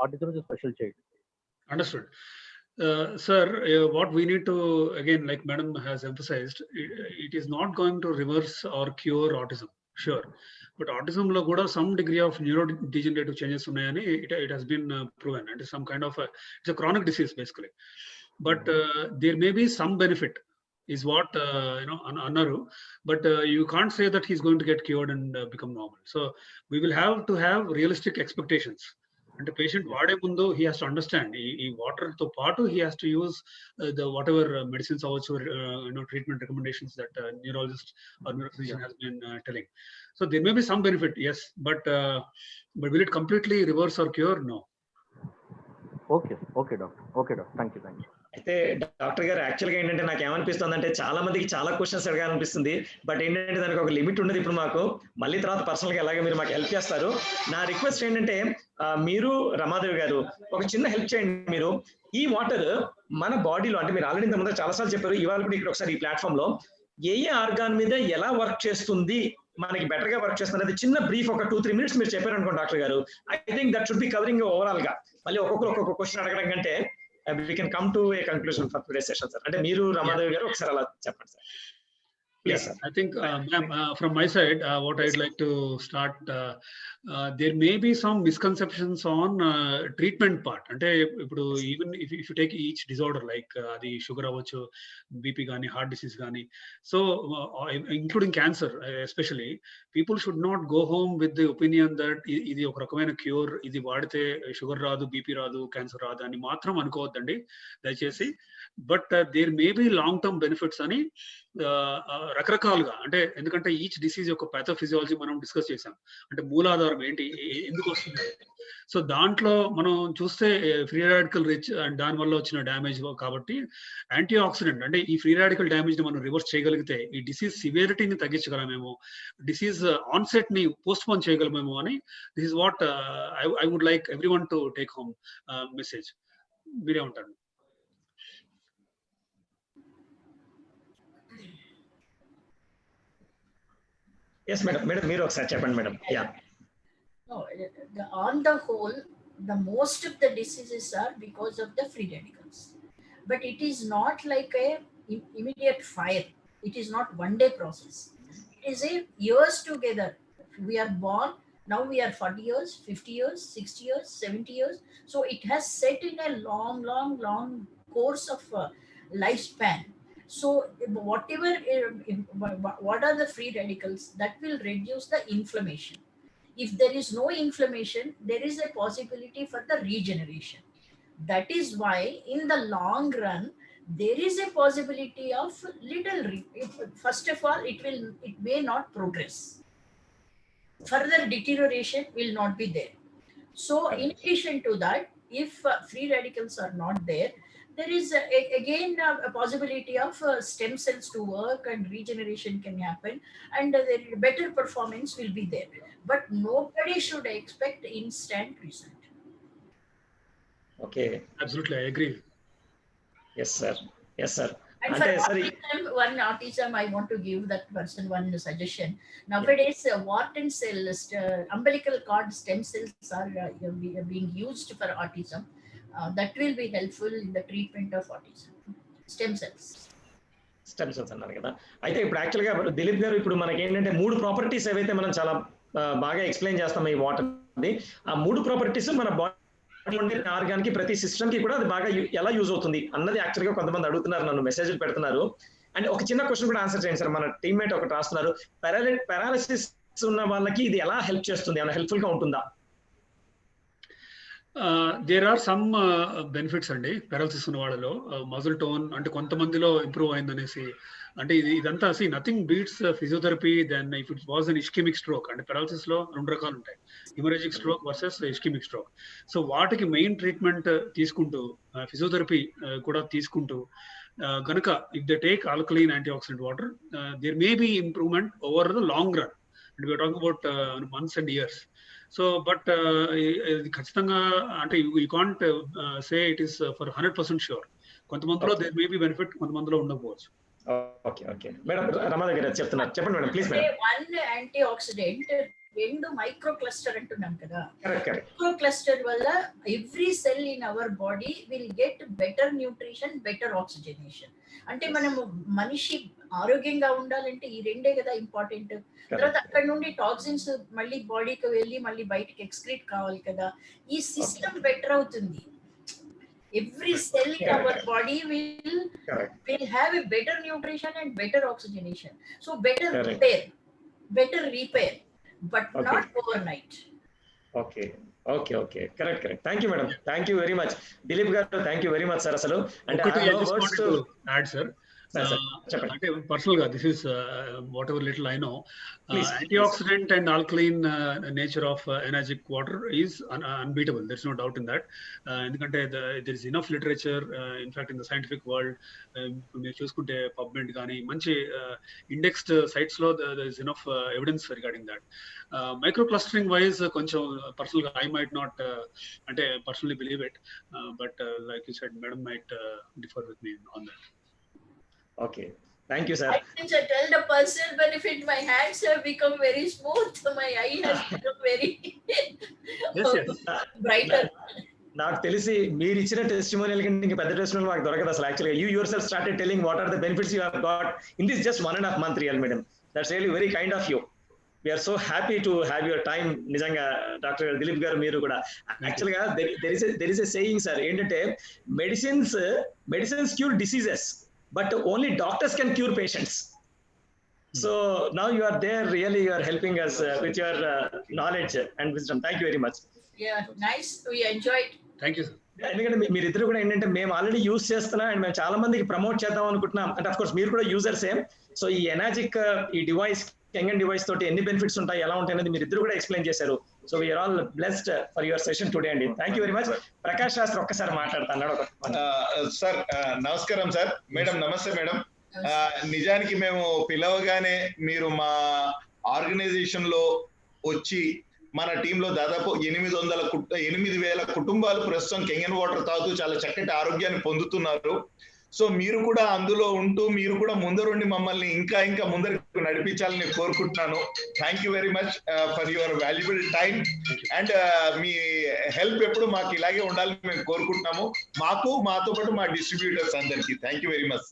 autism is a special child. Understood. Sir, what we need to, again, like Madam has emphasized, it is not going to reverse or cure autism, sure. But autism lo kuda some degree of neurodegenerative changes unnayani it has been proven. It is some kind of it's a chronic disease basically. But there may be some benefit is what annaru, but you can't say that he's going to get cured and become normal. So we will have to have realistic expectations. అంటే patient వాడే ముందు he has to understand ఈ water తో పాటు he has to use the whatever medicines అవ్వచ్చు, treatment recommendations that neurologist or neuro physician has been telling. So there may be some benefit, yes, but will it completely reverse or cure? No. Okay, doctor. Thank you. అయితే doctor గారు యాక్చువల్గా ఏంటంటే నాకు ఏమనిపిస్తుంది అంటే చాలా మందికి చాలా క్వశ్చన్స్ అడగాలనిపిస్తుంది, బట్ ఏంటంటే దానికి ఒక లిమిట్ ఉన్నది. ఇప్పుడు మాకు మళ్ళీ తర్వాత పర్సనల్గా ఎలాగ మీరు మాకు హెల్ప్ చేస్తారు. నా రిక్వెస్ట్ ఏంటంటే మీరు రమాదేవి గారు ఒక చిన్న హెల్ప్ చేయండి. మీరు ఈ వాటర్ మన బాడీలో, అంటే మీరు ఆల్రెడీ ఇంతకుముందు చాలాసార్లు చెప్పారు, ఇవాళ కూడా ఇక్కడ ఒకసారి ఈ ప్లాట్ఫామ్ లో ఏ ఆర్గాన్ మీద ఎలా వర్క్ చేస్తుంది, మనకి బెటర్ గా వర్క్ చేస్తుంది, అది చిన్న బ్రీఫ్ ఒక 2-3 minutes మీరు చెప్పారు అనుకోండి డాక్టర్ గారు. I think that should be covering overall గా. మళ్ళీ ఒక్కొక్క క్వశ్చన్ అడగడం కంటే we can come to a conclusion for today's session, sir. అంటే మీరు రమాదేవి గారు ఒకసారి అలా చెప్పండి sir. Yes, I think, ma'am, from my side, what I'd like to start, there may be some misconceptions on treatment part. Ante ipudu even if you take each disorder like the sugar avachchu, BP gaani, heart disease gaani, so including cancer especially, people should not go home with the opinion that idi oka rakamaina cure, idi vaadite sugar raadu, BP raadu, cancer raadu ani matram anukovaddandi dayachesi. But there may be long term benefits ani రకరకాలుగా, అంటే ఎందుకంటే each disease యొక్క pathophysiology మనం discuss చేసాం. అంటే మూలాధారం ఏంటి, ఎందుకు వస్తుంది. సో దాంట్లో మనం చూస్తే ఫ్రీ రాడికల్ రిచ్ అండ్ దాని వల్ల వచ్చిన డ్యామేజ్ కాబట్టి యాంటీ ఆక్సిడెంట్, అంటే ఈ ఫ్రీ రాడికల్ డ్యామేజ్ ని మనం రివర్స్ చేయగలిగితే ఈ డిసీజ్ సివియరిటీని తగ్గించగలమేమో, డిసీజ్ ఆన్సెట్ ని పోస్ట్ పోన్ చేయగలమేమో అని, this is what I would like everyone to take home message. మీరే ఉంటారు. Yes, madam. మీరు ఒకసారి చెప్పండి madam. Yeah. No, on the whole, the most of the diseases are because of the free radicals. But it is not like a immediate fire. It is not one day process. It is a years together. We are born, now we are 40 years, 50 years, 60 years, 70 years. So it has set in a long course of lifespan. So whatever, what are the free radicals that will reduce the inflammation? If there is no inflammation, there is a possibility for the regeneration. That is why in the long run, there is a possibility of first of all, it may not progress. Further deterioration will not be there. So in addition to that, if free radicals are not there, there is again a possibility of stem cells to work and regeneration can happen, and better performance will be there. But nobody should expect instant result. Okay. Absolutely, I agree. Yes, sir. And for autism, I want to give that person one suggestion. Nowadays, Wharton cells, umbilical cord stem cells are being used for autism. That will be helpful in the treatment of autism. Stem cells అన్నారు కదా. అయితే ఇప్పుడు యాక్చువల్గా దిలీప్ గారు, ఇప్పుడు మనకి ఏంటంటే 3 properties ఏవైతే మనం చాలా బాగా ఎక్స్ప్లెయిన్ చేస్తాం ఈ వాటర్, ఆ 3 ప్రాపర్టీస్ మన బాడీ ఉండే ఆర్గాన్ కి, ప్రతి సిస్టమ్ కి కూడా అది బాగా ఎలా యూజ్ అవుతుంది అన్నది యాక్చువల్గా కొంతమంది అడుగుతున్నారు, నన్ను మెసేజ్లు పెడుతున్నారు. అండ్ ఒక చిన్న క్వశ్చన్ కూడా ఆన్సర్ చేయండి సార్. మన టీమ్మేట్ ఒకటి రాస్తున్నారు, పారాలిసిస్ ఉన్న వాళ్ళకి ఇది ఎలా హెల్ప్ చేస్తుంది, ఏమైనా హెల్ప్ఫుల్ గా ఉంటుందా? దేర్ ఆర్ సమ్ బెనిఫిట్స్ అండి పారాలిసిస్ ఉన్న వాళ్ళలో. మజిల్ టోన్ అంటే కొంతమందిలో ఇంప్రూవ్ అయిందనేసి, అంటే ఇదంతా nothing beats physiotherapy then if it was an ischaemic stroke. అంటే పారాలిసిస్ లో 2 రకాలు ఉంటాయి, haemorrhagic stroke versus ischaemic stroke. So వాటికి మెయిన్ ట్రీట్మెంట్ తీసుకుంటూ ఫిజియోథెరపీ కూడా తీసుకుంటూ గనుక if they take alkaline antioxidant water, there may be improvement over the long run. And we're talking about months and years. So but ఖచ్చితంగా అంటే you can't say it is for 100% sure. కొంతమందిలో there may B benefit, కొంతమందిలో ఉండకపోవచ్చు. Okay madam, Ramadevi గారు చెప్తున్నారు, చెప్పండి madam please. Madam, one anti oxidant, 2 micro cluster అంటున్నాం కదా. మైక్రో క్లస్టర్ వల్ల every cell in our body will get better nutrition, better oxygenation. అంటే మనం మనిషి ఆరోగ్యంగా ఉండాలంటే ఈ 2 కదా ఇంపార్టెంట్. తర్వాత అక్కడ నుండి టాక్సిన్స్ మళ్ళీ బాడీకి వెళ్ళి మళ్ళీ బయటకి ఎక్స్క్రీట్ కావాలి కదా. ఈ సిస్టమ్ బెటర్ అవుతుంది. Every cell in our body will have a better nutrition and better oxygenation. So better repair, but not overnight. Okay okay correct correct thank you madam thank you very much Dilip garu thank you very much sir అసలు అంటే sir చెప్పండి అంటే personal గా this is whatever little I know antioxidant and alkaline nature of energic water is unbeatable there is no doubt in that ఎందుకంటే there is enough literature in fact in the scientific world మీరు చూసుకుంటే PubMed కానీ మంచి indexed sites లో there is enough evidence regarding that micro clustering wise కొంచెం personal గా I might not అంటే personally believe it but like you said madam might differ with me on that. Okay, thank you, sir. I tell the personal benefit. My hands have become very smooth. My eye has become very brighter. నాకు తెలిసి మీరు ఇచ్చిన testimonial కంటే ఇంకా పెద్ద testimonial మాకు దొరకదు అసలు యాక్చువల్గా you yourself started telling what are the benefits you have got in this just 1.5 month real madam that's really very kind of you we're so happy to have your time నిజంగా doctor Dilip garu మీరు కూడా యాక్చువల్గా there is a saying sir ఏంటంటే medicines cure diseases but only doctors can cure patients. So now you are there, really you are helping us with your knowledge and wisdom. Thank you very much. Yeah, nice. We enjoyed. Thank you, sir. ఎందుకంటే మీరిద్దరు కూడా ఏంటంటే మేము already use చేస్తున్నాం and మేము చాలా మందికి promote చేద్దాం అనుకుంటున్నాం అంటే అఫ్ కోర్స్ మీరు కూడా యూజర్స్ ఏం సో ఈ ఎనర్జిక్ ఈ డివైస్ కెంగన్ డివైస్ తోటి ఎన్ని బెనిఫిట్స్ ఉంటాయి ఎలా ఉంటాయి అనేది మీరు ఇద్దరు కూడా ఎక్స్ప్లెయిన్ చేశారు so we're all blessed for your session today అండి thank you very much Prakash Shastri ఒక్కసారి మాట్లాడుతున్నాడు సార్ నమస్కారం సార్ మేడం నమస్తే మేడం నిజానికి మేము పిలవగానే మీరు మా ఆర్గనైజేషన్ లో వచ్చి మన టీంలో దాదాపు 8,000 కుటుంబాలు ప్రస్తుతం కెంగన్ వాటర్ తాగుతూ చాలా చక్కటి ఆరోగ్యాన్ని పొందుతున్నారు సో మీరు కూడా అందులో ఉంటూ మీరు కూడా ముందరుండి మమ్మల్ని ఇంకా ముందరికి నడిపించాలని కోరుకుంటున్నాను thank you very much for your valuable time and me help ఎప్పుడు మాకు ఇలాగే ఉండాలని మేము కోరుకుంటున్నాము మాతో పాటు మా డిస్ట్రిబ్యూటర్స్ అందరికీ థ్యాంక్ యూ వెరీ మచ్